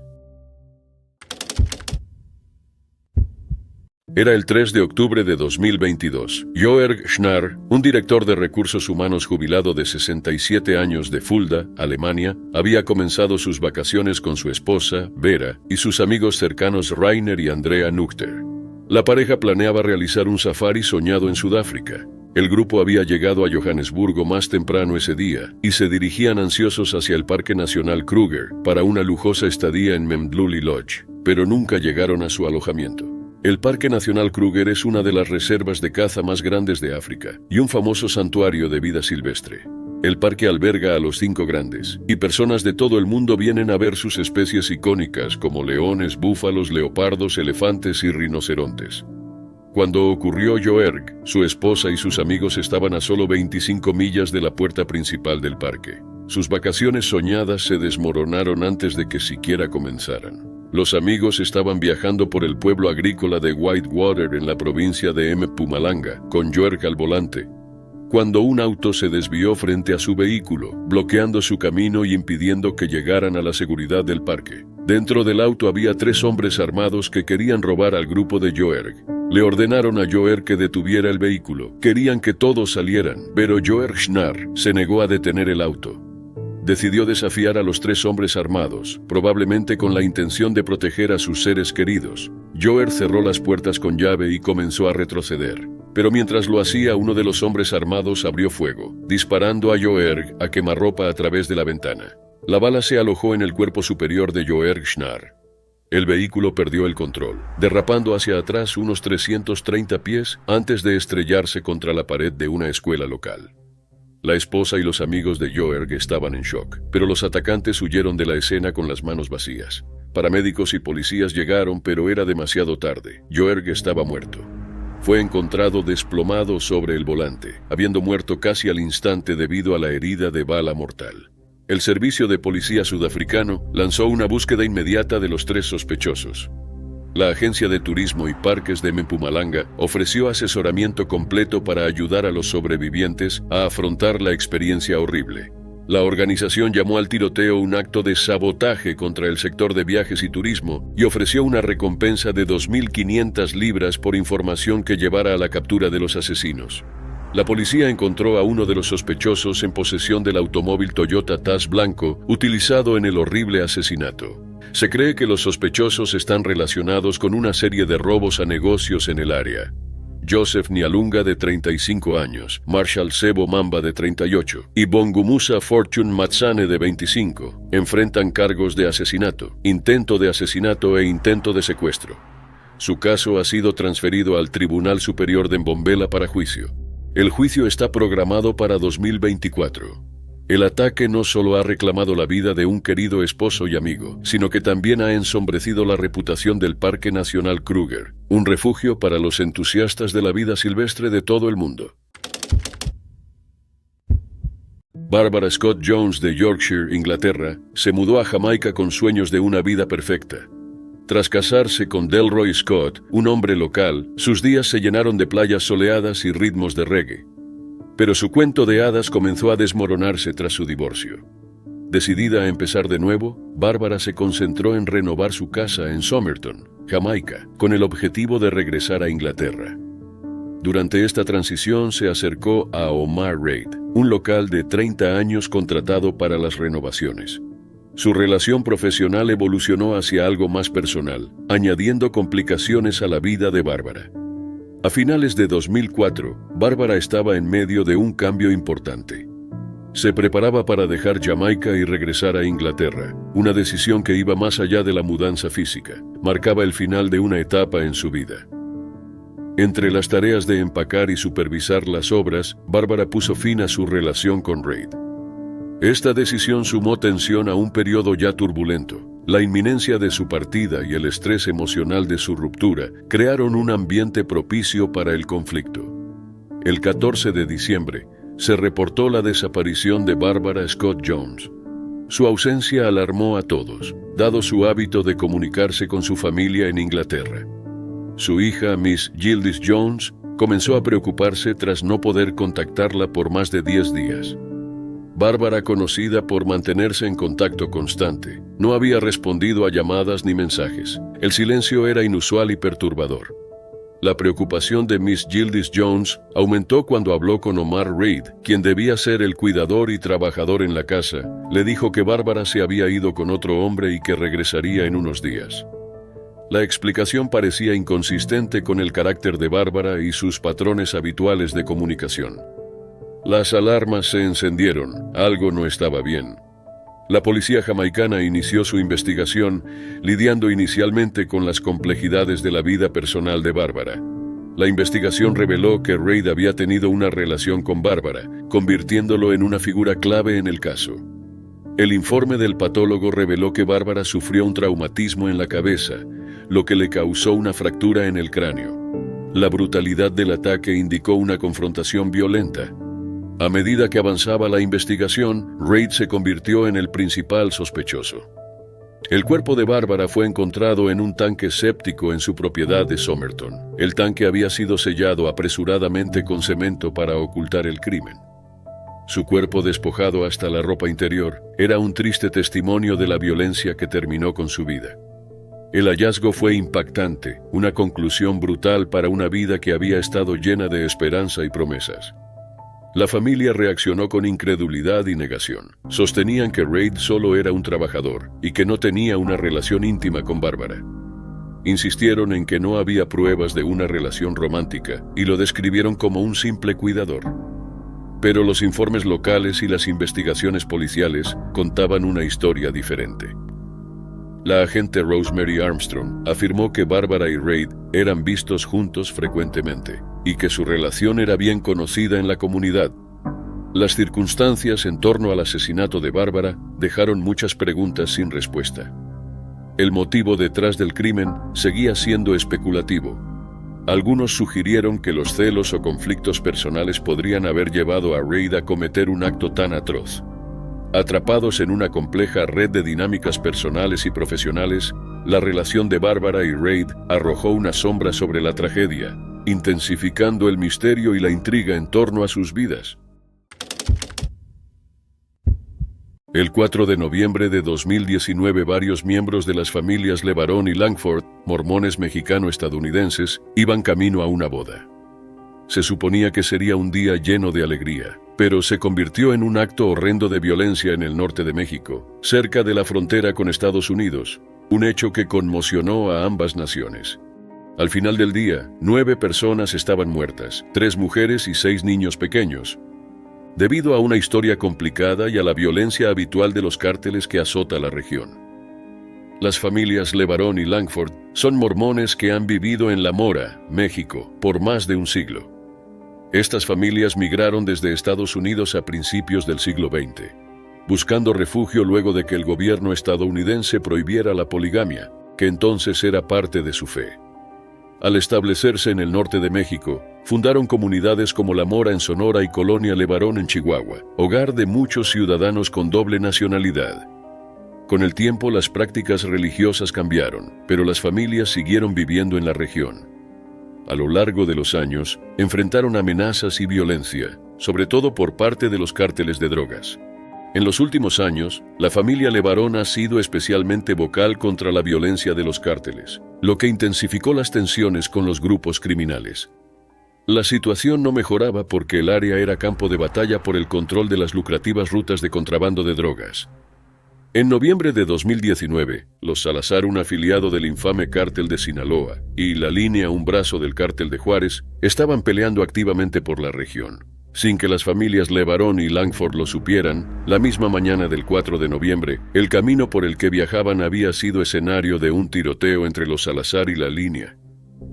Era el 3 de octubre de 2022. Jörg Schnarr, un director de recursos humanos jubilado de 67 años de Fulda, Alemania, había comenzado sus vacaciones con su esposa, Vera, y sus amigos cercanos Rainer y Andrea Nuchter. La pareja planeaba realizar un safari soñado en Sudáfrica. El grupo había llegado a Johannesburgo más temprano ese día y se dirigían ansiosos hacia el Parque Nacional Kruger para una lujosa estadía en Memdluli Lodge, pero nunca llegaron a su alojamiento. El Parque Nacional Kruger es una de las reservas de caza más grandes de África y un famoso santuario de vida silvestre. El parque alberga a los 5 grandes, y personas de todo el mundo vienen a ver sus especies icónicas como leones, búfalos, leopardos, elefantes y rinocerontes. Cuando ocurrió, Jörg, su esposa y sus amigos estaban a solo 25 millas de la puerta principal del parque. Sus vacaciones soñadas se desmoronaron antes de que siquiera comenzaran. Los amigos estaban viajando por el pueblo agrícola de Whitewater en la provincia de Mpumalanga, con Jörg al volante, cuando un auto se desvió frente a su vehículo, bloqueando su camino y impidiendo que llegaran a la seguridad del parque. Dentro del auto había 3 hombres armados que querían robar al grupo de Jörg. Le ordenaron a Jörg que detuviera el vehículo. Querían que todos salieran, pero Jörg Schnarr se negó a detener el auto. Decidió desafiar a los 3 hombres armados, probablemente con la intención de proteger a sus seres queridos. Jörg cerró las puertas con llave y comenzó a retroceder. Pero mientras lo hacía, uno de los hombres armados abrió fuego, disparando a Jörg a quemarropa a través de la ventana. La bala se alojó en el cuerpo superior de Jörg Schnarr. El vehículo perdió el control, derrapando hacia atrás unos 330 pies antes de estrellarse contra la pared de una escuela local. La esposa y los amigos de Jörg estaban en shock, pero los atacantes huyeron de la escena con las manos vacías. Paramédicos y policías llegaron, pero era demasiado tarde. Jörg estaba muerto. Fue encontrado desplomado sobre el volante, habiendo muerto casi al instante debido a la herida de bala mortal. El servicio de policía sudafricano lanzó una búsqueda inmediata de los 3 sospechosos. La Agencia de Turismo y Parques de Mpumalanga ofreció asesoramiento completo para ayudar a los sobrevivientes a afrontar la experiencia horrible. La organización llamó al tiroteo un acto de sabotaje contra el sector de viajes y turismo y ofreció una recompensa de 2.500 libras por información que llevara a la captura de los asesinos. La policía encontró a uno de los sospechosos en posesión del automóvil Toyota Tazz blanco utilizado en el horrible asesinato. Se cree que los sospechosos están relacionados con una serie de robos a negocios en el área. Joseph Nyalunga, de 35 años, Marshall Sebo Mamba, de 38, y Bongumusa Fortune Matsane, de 25, enfrentan cargos de asesinato, intento de asesinato e intento de secuestro. Su caso ha sido transferido al Tribunal Superior de Mbombela para juicio. El juicio está programado para 2024. El ataque no solo ha reclamado la vida de un querido esposo y amigo, sino que también ha ensombrecido la reputación del Parque Nacional Kruger, un refugio para los entusiastas de la vida silvestre de todo el mundo. Barbara Scott Jones de Yorkshire, Inglaterra, se mudó a Jamaica con sueños de una vida perfecta. Tras casarse con Delroy Scott, un hombre local, sus días se llenaron de playas soleadas y ritmos de reggae. Pero su cuento de hadas comenzó a desmoronarse tras su divorcio. Decidida a empezar de nuevo, Bárbara se concentró en renovar su casa en Somerton, Jamaica, con el objetivo de regresar a Inglaterra. Durante esta transición se acercó a Omar Reid, un local de 30 años contratado para las renovaciones. Su relación profesional evolucionó hacia algo más personal, añadiendo complicaciones a la vida de Bárbara. A finales de 2004, Bárbara estaba en medio de un cambio importante. Se preparaba para dejar Jamaica y regresar a Inglaterra, una decisión que iba más allá de la mudanza física, marcaba el final de una etapa en su vida. Entre las tareas de empacar y supervisar las obras, Bárbara puso fin a su relación con Reid. Esta decisión sumó tensión a un periodo ya turbulento. La inminencia de su partida y el estrés emocional de su ruptura crearon un ambiente propicio para el conflicto. El 14 de diciembre, se reportó la desaparición de Barbara Scott Jones. Su ausencia alarmó a todos, dado su hábito de comunicarse con su familia en Inglaterra. Su hija, Miss Gildes Jones, comenzó a preocuparse tras no poder contactarla por más de 10 días. Bárbara, conocida por mantenerse en contacto constante, no había respondido a llamadas ni mensajes. El silencio era inusual y perturbador. La preocupación de Miss Gildes Jones aumentó cuando habló con Omar Reid, quien debía ser el cuidador y trabajador en la casa. Le dijo que Bárbara se había ido con otro hombre y que regresaría en unos días. La explicación parecía inconsistente con el carácter de Bárbara y sus patrones habituales de comunicación. Las alarmas se encendieron, algo no estaba bien. La policía jamaicana inició su investigación, lidiando inicialmente con las complejidades de la vida personal de Bárbara. La investigación reveló que Reid había tenido una relación con Bárbara, convirtiéndolo en una figura clave en el caso. El informe del patólogo reveló que Bárbara sufrió un traumatismo en la cabeza, lo que le causó una fractura en el cráneo. La brutalidad del ataque indicó una confrontación violenta. A medida que avanzaba la investigación, Reid se convirtió en el principal sospechoso. El cuerpo de Bárbara fue encontrado en un tanque séptico en su propiedad de Somerton. El tanque había sido sellado apresuradamente con cemento para ocultar el crimen. Su cuerpo, despojado hasta la ropa interior, era un triste testimonio de la violencia que terminó con su vida. El hallazgo fue impactante, una conclusión brutal para una vida que había estado llena de esperanza y promesas. La familia reaccionó con incredulidad y negación. Sostenían que Reid solo era un trabajador y que no tenía una relación íntima con Bárbara. Insistieron en que no había pruebas de una relación romántica y lo describieron como un simple cuidador. Pero los informes locales y las investigaciones policiales contaban una historia diferente. La agente Rosemary Armstrong afirmó que Bárbara y Reid eran vistos juntos frecuentemente y que su relación era bien conocida en la comunidad. Las circunstancias en torno al asesinato de Bárbara dejaron muchas preguntas sin respuesta. El motivo detrás del crimen seguía siendo especulativo. Algunos sugirieron que los celos o conflictos personales podrían haber llevado a Reid a cometer un acto tan atroz. Atrapados en una compleja red de dinámicas personales y profesionales, la relación de Bárbara y Reid arrojó una sombra sobre la tragedia, intensificando el misterio y la intriga en torno a sus vidas. El 4 de noviembre de 2019, varios miembros de las familias LeBaron y Langford, mormones mexicano-estadounidenses, iban camino a una boda. Se suponía que sería un día lleno de alegría, pero se convirtió en un acto horrendo de violencia en el norte de México, cerca de la frontera con Estados Unidos, un hecho que conmocionó a ambas naciones. Al final del día, 9 personas estaban muertas, 3 mujeres y 6 niños pequeños, debido a una historia complicada y a la violencia habitual de los cárteles que azota la región. Las familias LeBaron y Langford son mormones que han vivido en La Mora, México, por más de un siglo. Estas familias migraron desde Estados Unidos a principios del siglo XX, buscando refugio luego de que el gobierno estadounidense prohibiera la poligamia, que entonces era parte de su fe. Al establecerse en el norte de México, fundaron comunidades como La Mora en Sonora y Colonia Levarón en Chihuahua, hogar de muchos ciudadanos con doble nacionalidad. Con el tiempo las prácticas religiosas cambiaron, pero las familias siguieron viviendo en la región. A lo largo de los años, enfrentaron amenazas y violencia, sobre todo por parte de los cárteles de drogas. En los últimos años, la familia Levarón ha sido especialmente vocal contra la violencia de los cárteles, lo que intensificó las tensiones con los grupos criminales. La situación no mejoraba porque el área era campo de batalla por el control de las lucrativas rutas de contrabando de drogas. En noviembre de 2019, los Salazar, un afiliado del infame cártel de Sinaloa, y La Línea, un brazo del cártel de Juárez, estaban peleando activamente por la región. Sin que las familias Levarón y Langford lo supieran, la misma mañana del 4 de noviembre, el camino por el que viajaban había sido escenario de un tiroteo entre los Salazar y La Línea.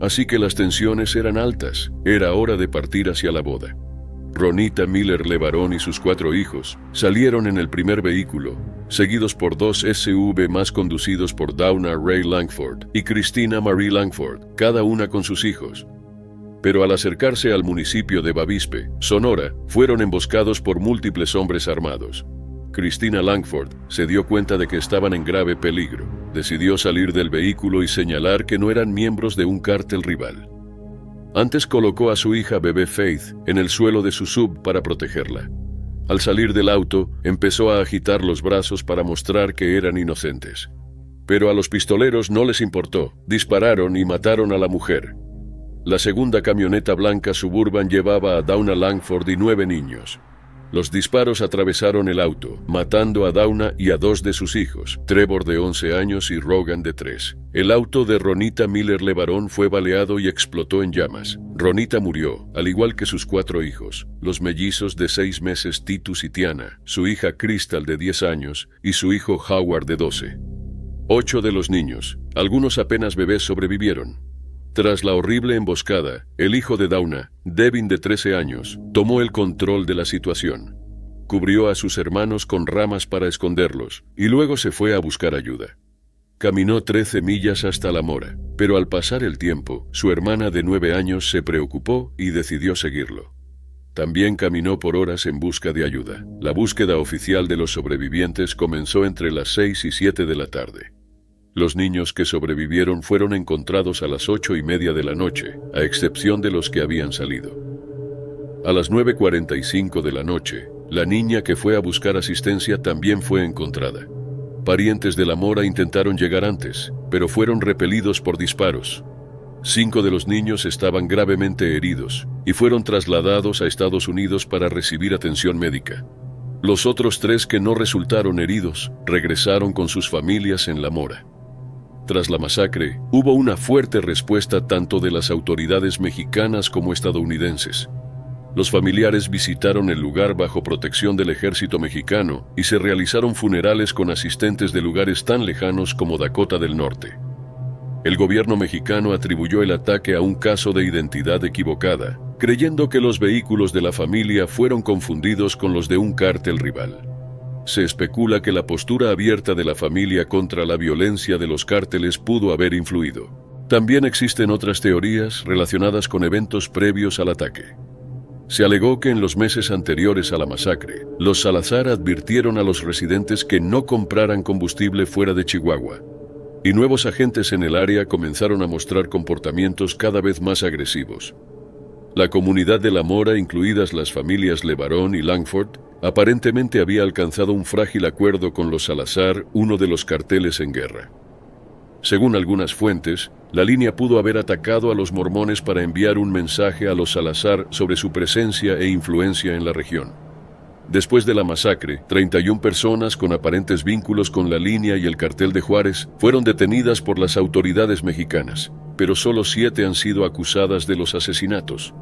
Así que las tensiones eran altas, era hora de partir hacia la boda. Ronita Miller Levarón y sus 4 hijos salieron en el primer vehículo, seguidos por 2 SUV más conducidos por Dawna Ray Langford y Christina Marie Langford, cada una con sus hijos. Pero al acercarse al municipio de Bavispe, Sonora, fueron emboscados por múltiples hombres armados. Christina Langford se dio cuenta de que estaban en grave peligro. Decidió salir del vehículo y señalar que no eran miembros de un cártel rival. Antes colocó a su hija bebé Faith en el suelo de su sub para protegerla. Al salir del auto, empezó a agitar los brazos para mostrar que eran inocentes. Pero a los pistoleros no les importó. Dispararon y mataron a la mujer. La segunda camioneta blanca Suburban llevaba a Dawna Langford y 9 niños. Los disparos atravesaron el auto, matando a Dawna y a 2 de sus hijos, Trevor de 11 años y Rogan de 3. El auto de Ronita Miller Levarón fue baleado y explotó en llamas. Ronita murió, al igual que sus 4 hijos, los mellizos de 6 meses Titus y Tiana, su hija Crystal de 10 años y su hijo Howard de 12. 8 de los niños, algunos apenas bebés, sobrevivieron. Tras la horrible emboscada, el hijo de Dawna, Devin de 13 años, tomó el control de la situación. Cubrió a sus hermanos con ramas para esconderlos y luego se fue a buscar ayuda. Caminó 13 millas hasta La Mora, pero al pasar el tiempo, su hermana de 9 años se preocupó y decidió seguirlo. También caminó por horas en busca de ayuda. La búsqueda oficial de los sobrevivientes comenzó entre las 6 y 7 de la tarde. Los niños que sobrevivieron fueron encontrados a las 8:30 de la noche, a excepción de los que habían salido. A las 9:45 de la noche, la niña que fue a buscar asistencia también fue encontrada. Parientes de La Mora intentaron llegar antes, pero fueron repelidos por disparos. 5 de los niños estaban gravemente heridos y fueron trasladados a Estados Unidos para recibir atención médica. Los otros 3 que no resultaron heridos regresaron con sus familias en La Mora. Tras la masacre, hubo una fuerte respuesta tanto de las autoridades mexicanas como estadounidenses. Los familiares visitaron el lugar bajo protección del ejército mexicano y se realizaron funerales con asistentes de lugares tan lejanos como Dakota del Norte. El gobierno mexicano atribuyó el ataque a un caso de identidad equivocada, creyendo que los vehículos de la familia fueron confundidos con los de un cártel rival. Se especula que la postura abierta de la familia contra la violencia de los cárteles pudo haber influido. También existen otras teorías relacionadas con eventos previos al ataque. Se alegó que en los meses anteriores a la masacre, los Salazar advirtieron a los residentes que no compraran combustible fuera de Chihuahua, y nuevos agentes en el área comenzaron a mostrar comportamientos cada vez más agresivos. La comunidad de La Mora, incluidas las familias Levarón y Langford, aparentemente había alcanzado un frágil acuerdo con los Salazar, uno de los carteles en guerra. Según algunas fuentes, La Línea pudo haber atacado a los mormones para enviar un mensaje a los Salazar sobre su presencia e influencia en la región. Después de la masacre, 31 personas con aparentes vínculos con La Línea y el cartel de Juárez fueron detenidas por las autoridades mexicanas, pero solo 7 han sido acusadas de los asesinatos.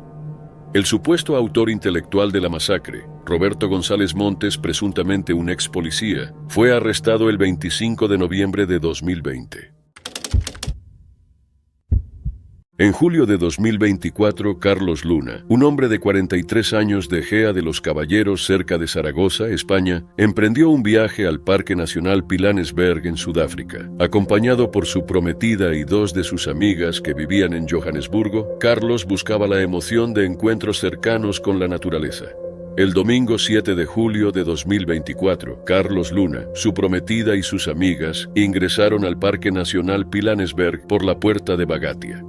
El supuesto autor intelectual de la masacre, Roberto González Montes, presuntamente un ex policía, fue arrestado el 25 de noviembre de 2020. En julio de 2024, Carlos Luna, un hombre de 43 años de Gea de los Caballeros cerca de Zaragoza, España, emprendió un viaje al Parque Nacional Pilanesberg en Sudáfrica. Acompañado por su prometida y dos de sus amigas que vivían en Johannesburgo, Carlos buscaba la emoción de encuentros cercanos con la naturaleza. El domingo 7 de julio de 2024, Carlos Luna, su prometida y sus amigas ingresaron al Parque Nacional Pilanesberg por la puerta de Bagatia.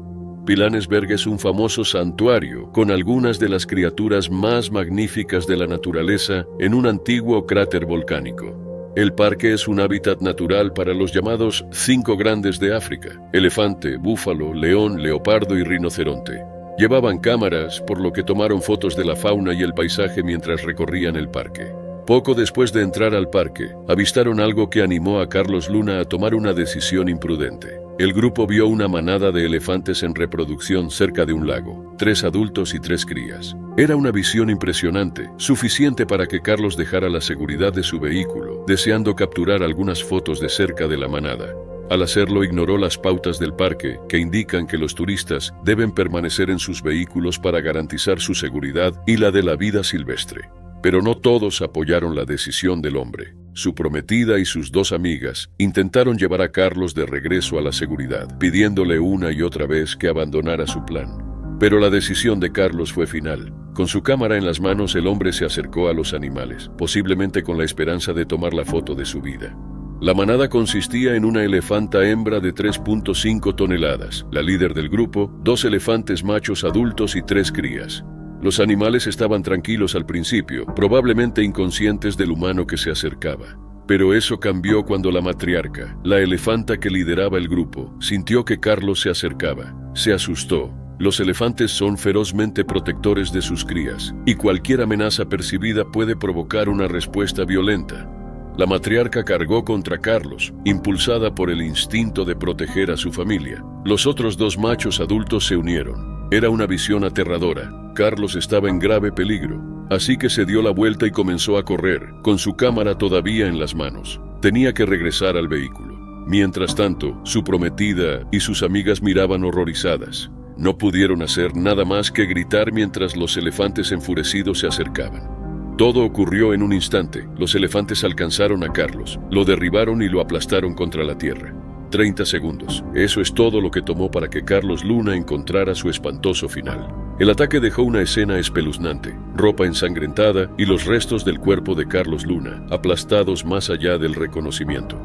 Pilanesberg es un famoso santuario con algunas de las criaturas más magníficas de la naturaleza en un antiguo cráter volcánico. El parque es un hábitat natural para los llamados 5 grandes de África: elefante, búfalo, león, leopardo y rinoceronte. Llevaban cámaras, por lo que tomaron fotos de la fauna y el paisaje mientras recorrían el parque. Poco después de entrar al parque, avistaron algo que animó a Carlos Luna a tomar una decisión imprudente. El grupo vio una manada de elefantes en reproducción cerca de un lago, 3 adultos y 3 crías. Era una visión impresionante, suficiente para que Carlos dejara la seguridad de su vehículo, deseando capturar algunas fotos de cerca de la manada. Al hacerlo, ignoró las pautas del parque, que indican que los turistas deben permanecer en sus vehículos para garantizar su seguridad y la de la vida silvestre. Pero no todos apoyaron la decisión del hombre. Su prometida y sus 2 amigas intentaron llevar a Carlos de regreso a la seguridad, pidiéndole una y otra vez que abandonara su plan. Pero la decisión de Carlos fue final. Con su cámara en las manos, el hombre se acercó a los animales, posiblemente con la esperanza de tomar la foto de su vida. La manada consistía en una elefanta hembra de 3.5 toneladas, la líder del grupo, 2 elefantes machos adultos y 3 crías. Los animales estaban tranquilos al principio, probablemente inconscientes del humano que se acercaba. Pero eso cambió cuando la matriarca, la elefanta que lideraba el grupo, sintió que Carlos se acercaba. Se asustó. Los elefantes son ferozmente protectores de sus crías, y cualquier amenaza percibida puede provocar una respuesta violenta. La matriarca cargó contra Carlos, impulsada por el instinto de proteger a su familia. Los otros 2 machos adultos se unieron. Era una visión aterradora. Carlos estaba en grave peligro, así que se dio la vuelta y comenzó a correr, con su cámara todavía en las manos. Tenía que regresar al vehículo. Mientras tanto, su prometida y sus amigas miraban horrorizadas. No pudieron hacer nada más que gritar mientras los elefantes enfurecidos se acercaban. Todo ocurrió en un instante. Los elefantes alcanzaron a Carlos, lo derribaron y lo aplastaron contra la tierra. 30 segundos. Eso es todo lo que tomó para que Carlos Luna encontrara su espantoso final. El ataque dejó una escena espeluznante, ropa ensangrentada y los restos del cuerpo de Carlos Luna, aplastados más allá del reconocimiento.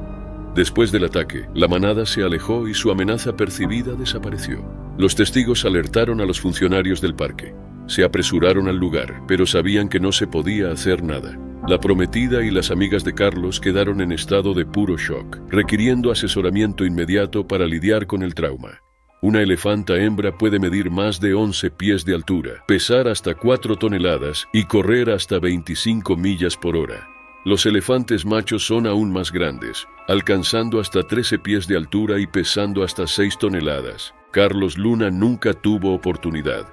Después del ataque, la manada se alejó y su amenaza percibida desapareció. Los testigos alertaron a los funcionarios del parque. Se apresuraron al lugar, pero sabían que no se podía hacer nada. La prometida y las amigas de Carlos quedaron en estado de puro shock, requiriendo asesoramiento inmediato para lidiar con el trauma. Una elefanta hembra puede medir más de 11 pies de altura, pesar hasta 4 toneladas y correr hasta 25 millas por hora. Los elefantes machos son aún más grandes, alcanzando hasta 13 pies de altura y pesando hasta 6 toneladas. Carlos Luna nunca tuvo oportunidad.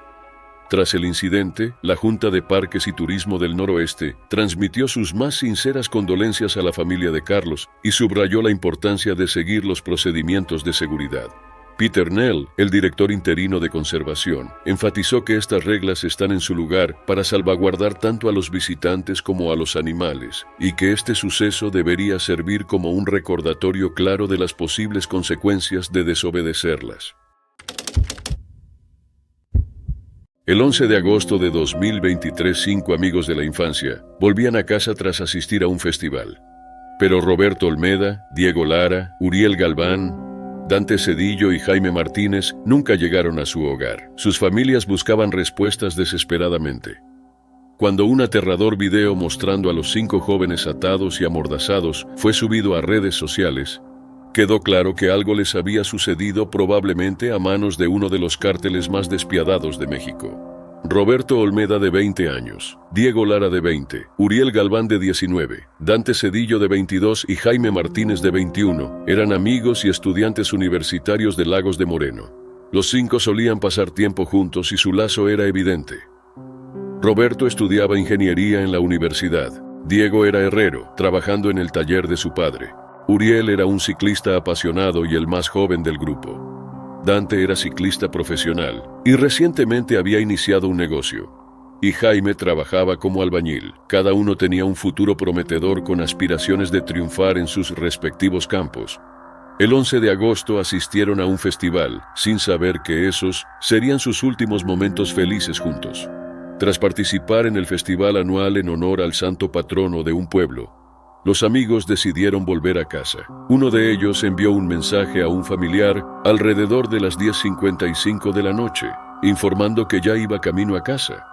Tras el incidente, la Junta de Parques y Turismo del Noroeste transmitió sus más sinceras condolencias a la familia de Carlos y subrayó la importancia de seguir los procedimientos de seguridad. Peter Nell, el director interino de conservación, enfatizó que estas reglas están en su lugar para salvaguardar tanto a los visitantes como a los animales, y que este suceso debería servir como un recordatorio claro de las posibles consecuencias de desobedecerlas. El 11 de agosto de 2023, 5 amigos de la infancia volvían a casa tras asistir a un festival. Pero Roberto Olmeda, Diego Lara, Uriel Galván, Dante Cedillo y Jaime Martínez nunca llegaron a su hogar. Sus familias buscaban respuestas desesperadamente. Cuando un aterrador video mostrando a los 5 jóvenes atados y amordazados fue subido a redes sociales, quedó claro que algo les había sucedido, probablemente a manos de uno de los cárteles más despiadados de México. Roberto Olmeda, de 20 años, Diego Lara, de 20, Uriel Galván, de 19, Dante Cedillo, de 22 y Jaime Martínez, de 21, eran amigos y estudiantes universitarios de Lagos de Moreno. Los 5 solían pasar tiempo juntos y su lazo era evidente. Roberto estudiaba ingeniería en la universidad. Diego era herrero, trabajando en el taller de su padre. Uriel era un ciclista apasionado y el más joven del grupo. Dante era ciclista profesional y recientemente había iniciado un negocio. Y Jaime trabajaba como albañil. Cada uno tenía un futuro prometedor con aspiraciones de triunfar en sus respectivos campos. El 11 de agosto asistieron a un festival, sin saber que esos serían sus últimos momentos felices juntos. Tras participar en el festival anual en honor al santo patrono de un pueblo, los amigos decidieron volver a casa. Uno de ellos envió un mensaje a un familiar alrededor de las 10:55 de la noche, informando que ya iba camino a casa.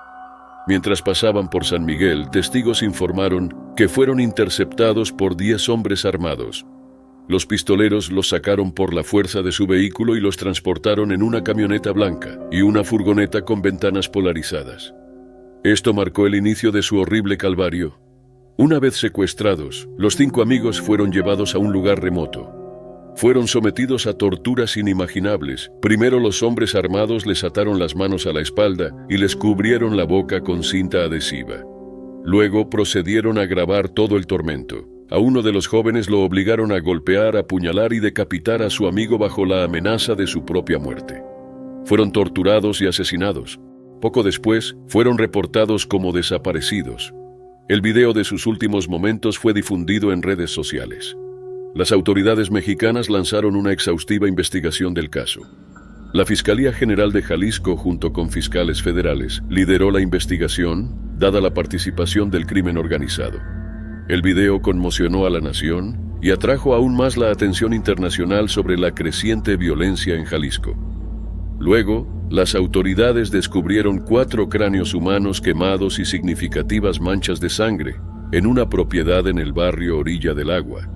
Mientras pasaban por San Miguel, testigos informaron que fueron interceptados por 10 hombres armados. Los pistoleros los sacaron por la fuerza de su vehículo y los transportaron en una camioneta blanca y una furgoneta con ventanas polarizadas. Esto marcó el inicio de su horrible calvario. Una vez secuestrados, los 5 amigos fueron llevados a un lugar remoto. Fueron sometidos a torturas inimaginables. Primero los hombres armados les ataron las manos a la espalda y les cubrieron la boca con cinta adhesiva. Luego procedieron a grabar todo el tormento. A uno de los jóvenes lo obligaron a golpear, apuñalar y decapitar a su amigo bajo la amenaza de su propia muerte. Fueron torturados y asesinados. Poco después, fueron reportados como desaparecidos. El video de sus últimos momentos fue difundido en redes sociales. Las autoridades mexicanas lanzaron una exhaustiva investigación del caso. La Fiscalía General de Jalisco, junto con fiscales federales, lideró la investigación, dada la participación del crimen organizado. El video conmocionó a la nación y atrajo aún más la atención internacional sobre la creciente violencia en Jalisco. Luego, las autoridades descubrieron 4 cráneos humanos quemados y significativas manchas de sangre en una propiedad en el barrio Orilla del Agua,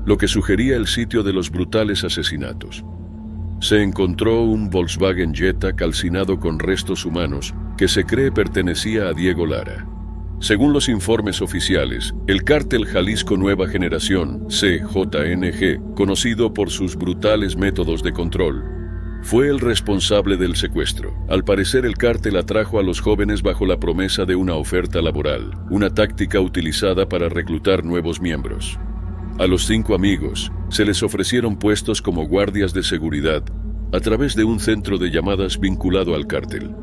lo que sugería el sitio de los brutales asesinatos. Se encontró un Volkswagen Jetta calcinado con restos humanos que se cree pertenecía a Diego Lara. Según los informes oficiales, el cártel Jalisco Nueva Generación, CJNG, conocido por sus brutales métodos de control, fue el responsable del secuestro. Al parecer, el cártel atrajo a los jóvenes bajo la promesa de una oferta laboral, una táctica utilizada para reclutar nuevos miembros. A los 5 amigos se les ofrecieron puestos como guardias de seguridad a través de un centro de llamadas vinculado al cártel,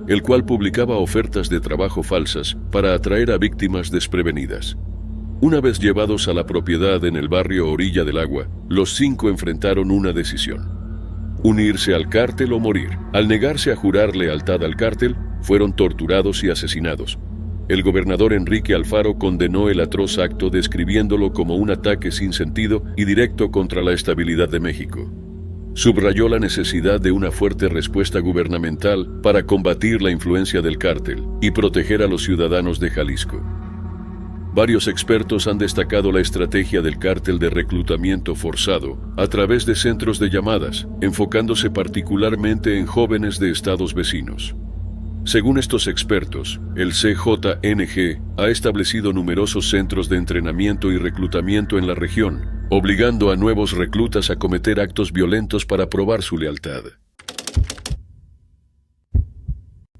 el cual publicaba ofertas de trabajo falsas para atraer a víctimas desprevenidas. Una vez llevados a la propiedad en el barrio Orilla del Agua, los 5 enfrentaron una decisión: unirse al cártel o morir. Al negarse a jurar lealtad al cártel, fueron torturados y asesinados. El gobernador Enrique Alfaro condenó el atroz acto describiéndolo como un ataque sin sentido y directo contra la estabilidad de México. Subrayó la necesidad de una fuerte respuesta gubernamental para combatir la influencia del cártel y proteger a los ciudadanos de Jalisco. Varios expertos han destacado la estrategia del cártel de reclutamiento forzado a través de centros de llamadas, enfocándose particularmente en jóvenes de estados vecinos. Según estos expertos, el CJNG ha establecido numerosos centros de entrenamiento y reclutamiento en la región, obligando a nuevos reclutas a cometer actos violentos para probar su lealtad.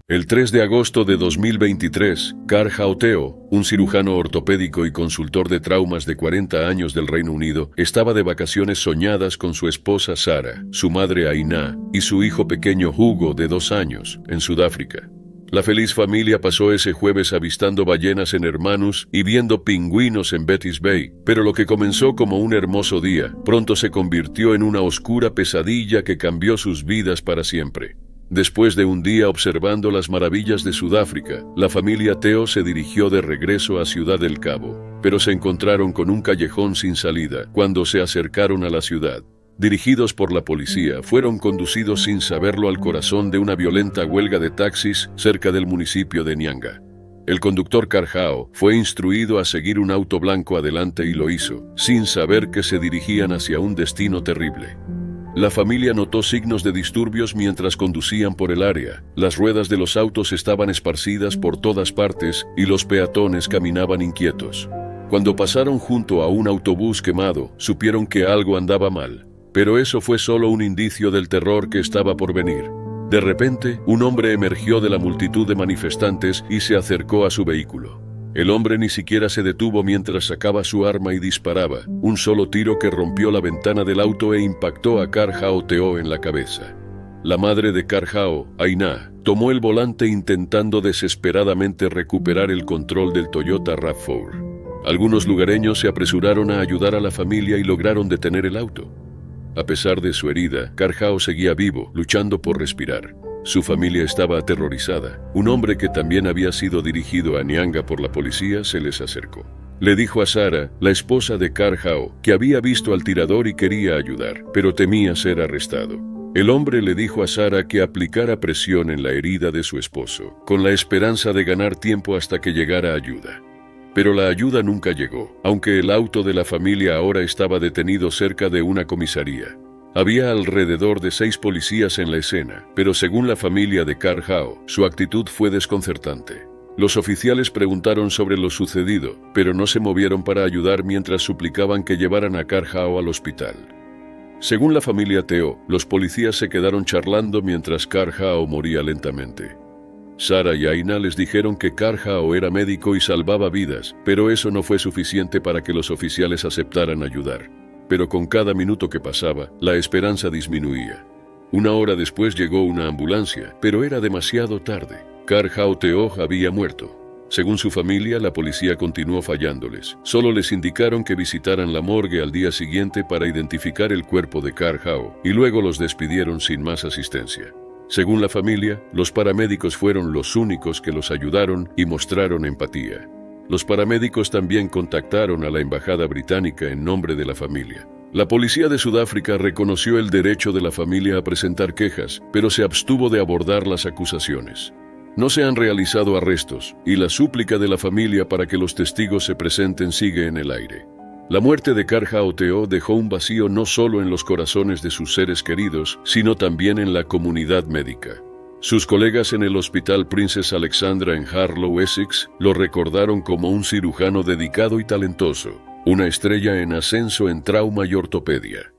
El 3 de agosto de 2023, Carl Teo, un cirujano ortopédico y consultor de traumas de 40 años del Reino Unido, estaba de vacaciones soñadas con su esposa Sara, su madre Ainá y su hijo pequeño Hugo de 2 años, en Sudáfrica. La feliz familia pasó ese jueves avistando ballenas en Hermanus y viendo pingüinos en Betty's Bay, pero lo que comenzó como un hermoso día, pronto se convirtió en una oscura pesadilla que cambió sus vidas para siempre. Después de un día observando las maravillas de Sudáfrica, la familia Teo se dirigió de regreso a Ciudad del Cabo, pero se encontraron con un callejón sin salida cuando se acercaron a la ciudad. Dirigidos por la policía, fueron conducidos sin saberlo al corazón de una violenta huelga de taxis cerca del municipio de Nyanga. El conductor Carjao fue instruido a seguir un auto blanco adelante y lo hizo, sin saber que se dirigían hacia un destino terrible. La familia notó signos de disturbios mientras conducían por el área. Las ruedas de los autos estaban esparcidas por todas partes y los peatones caminaban inquietos. Cuando pasaron junto a un autobús quemado, supieron que algo andaba mal. Pero eso fue solo un indicio del terror que estaba por venir. De repente, un hombre emergió de la multitud de manifestantes y se acercó a su vehículo. El hombre ni siquiera se detuvo mientras sacaba su arma y disparaba, un solo tiro que rompió la ventana del auto e impactó a Carl Teo en la cabeza. La madre de Carhao, Aina, tomó el volante intentando desesperadamente recuperar el control del Toyota RAV4. Algunos lugareños se apresuraron a ayudar a la familia y lograron detener el auto. A pesar de su herida, Carhao seguía vivo, luchando por respirar. Su familia estaba aterrorizada. Un hombre que también había sido dirigido a Nyanga por la policía se les acercó. Le dijo a Sara, la esposa de Carhao, que había visto al tirador y quería ayudar, pero temía ser arrestado. El hombre le dijo a Sara que aplicara presión en la herida de su esposo, con la esperanza de ganar tiempo hasta que llegara ayuda. Pero la ayuda nunca llegó, aunque el auto de la familia ahora estaba detenido cerca de una comisaría. Había alrededor de 6 policías en la escena, pero según la familia de Carhao, su actitud fue desconcertante. Los oficiales preguntaron sobre lo sucedido, pero no se movieron para ayudar mientras suplicaban que llevaran a Carhao al hospital. Según la familia Teo, los policías se quedaron charlando mientras Carhao moría lentamente. Sara y Aina les dijeron que Carhao era médico y salvaba vidas, pero eso no fue suficiente para que los oficiales aceptaran ayudar. Pero con cada minuto que pasaba, la esperanza disminuía. 1 hora después llegó una ambulancia, pero era demasiado tarde. Carhao Teo había muerto. Según su familia, la policía continuó fallándoles. Solo les indicaron que visitaran la morgue al día siguiente para identificar el cuerpo de Carhao, y luego los despidieron sin más asistencia. Según la familia, los paramédicos fueron los únicos que los ayudaron y mostraron empatía. Los paramédicos también contactaron a la embajada británica en nombre de la familia. La policía de Sudáfrica reconoció el derecho de la familia a presentar quejas, pero se abstuvo de abordar las acusaciones. No se han realizado arrestos, y la súplica de la familia para que los testigos se presenten sigue en el aire. La muerte de Carhao Teo dejó un vacío no solo en los corazones de sus seres queridos, sino también en la comunidad médica. Sus colegas en el Hospital Princess Alexandra en Harlow, Essex, lo recordaron como un cirujano dedicado y talentoso, una estrella en ascenso en trauma y ortopedia.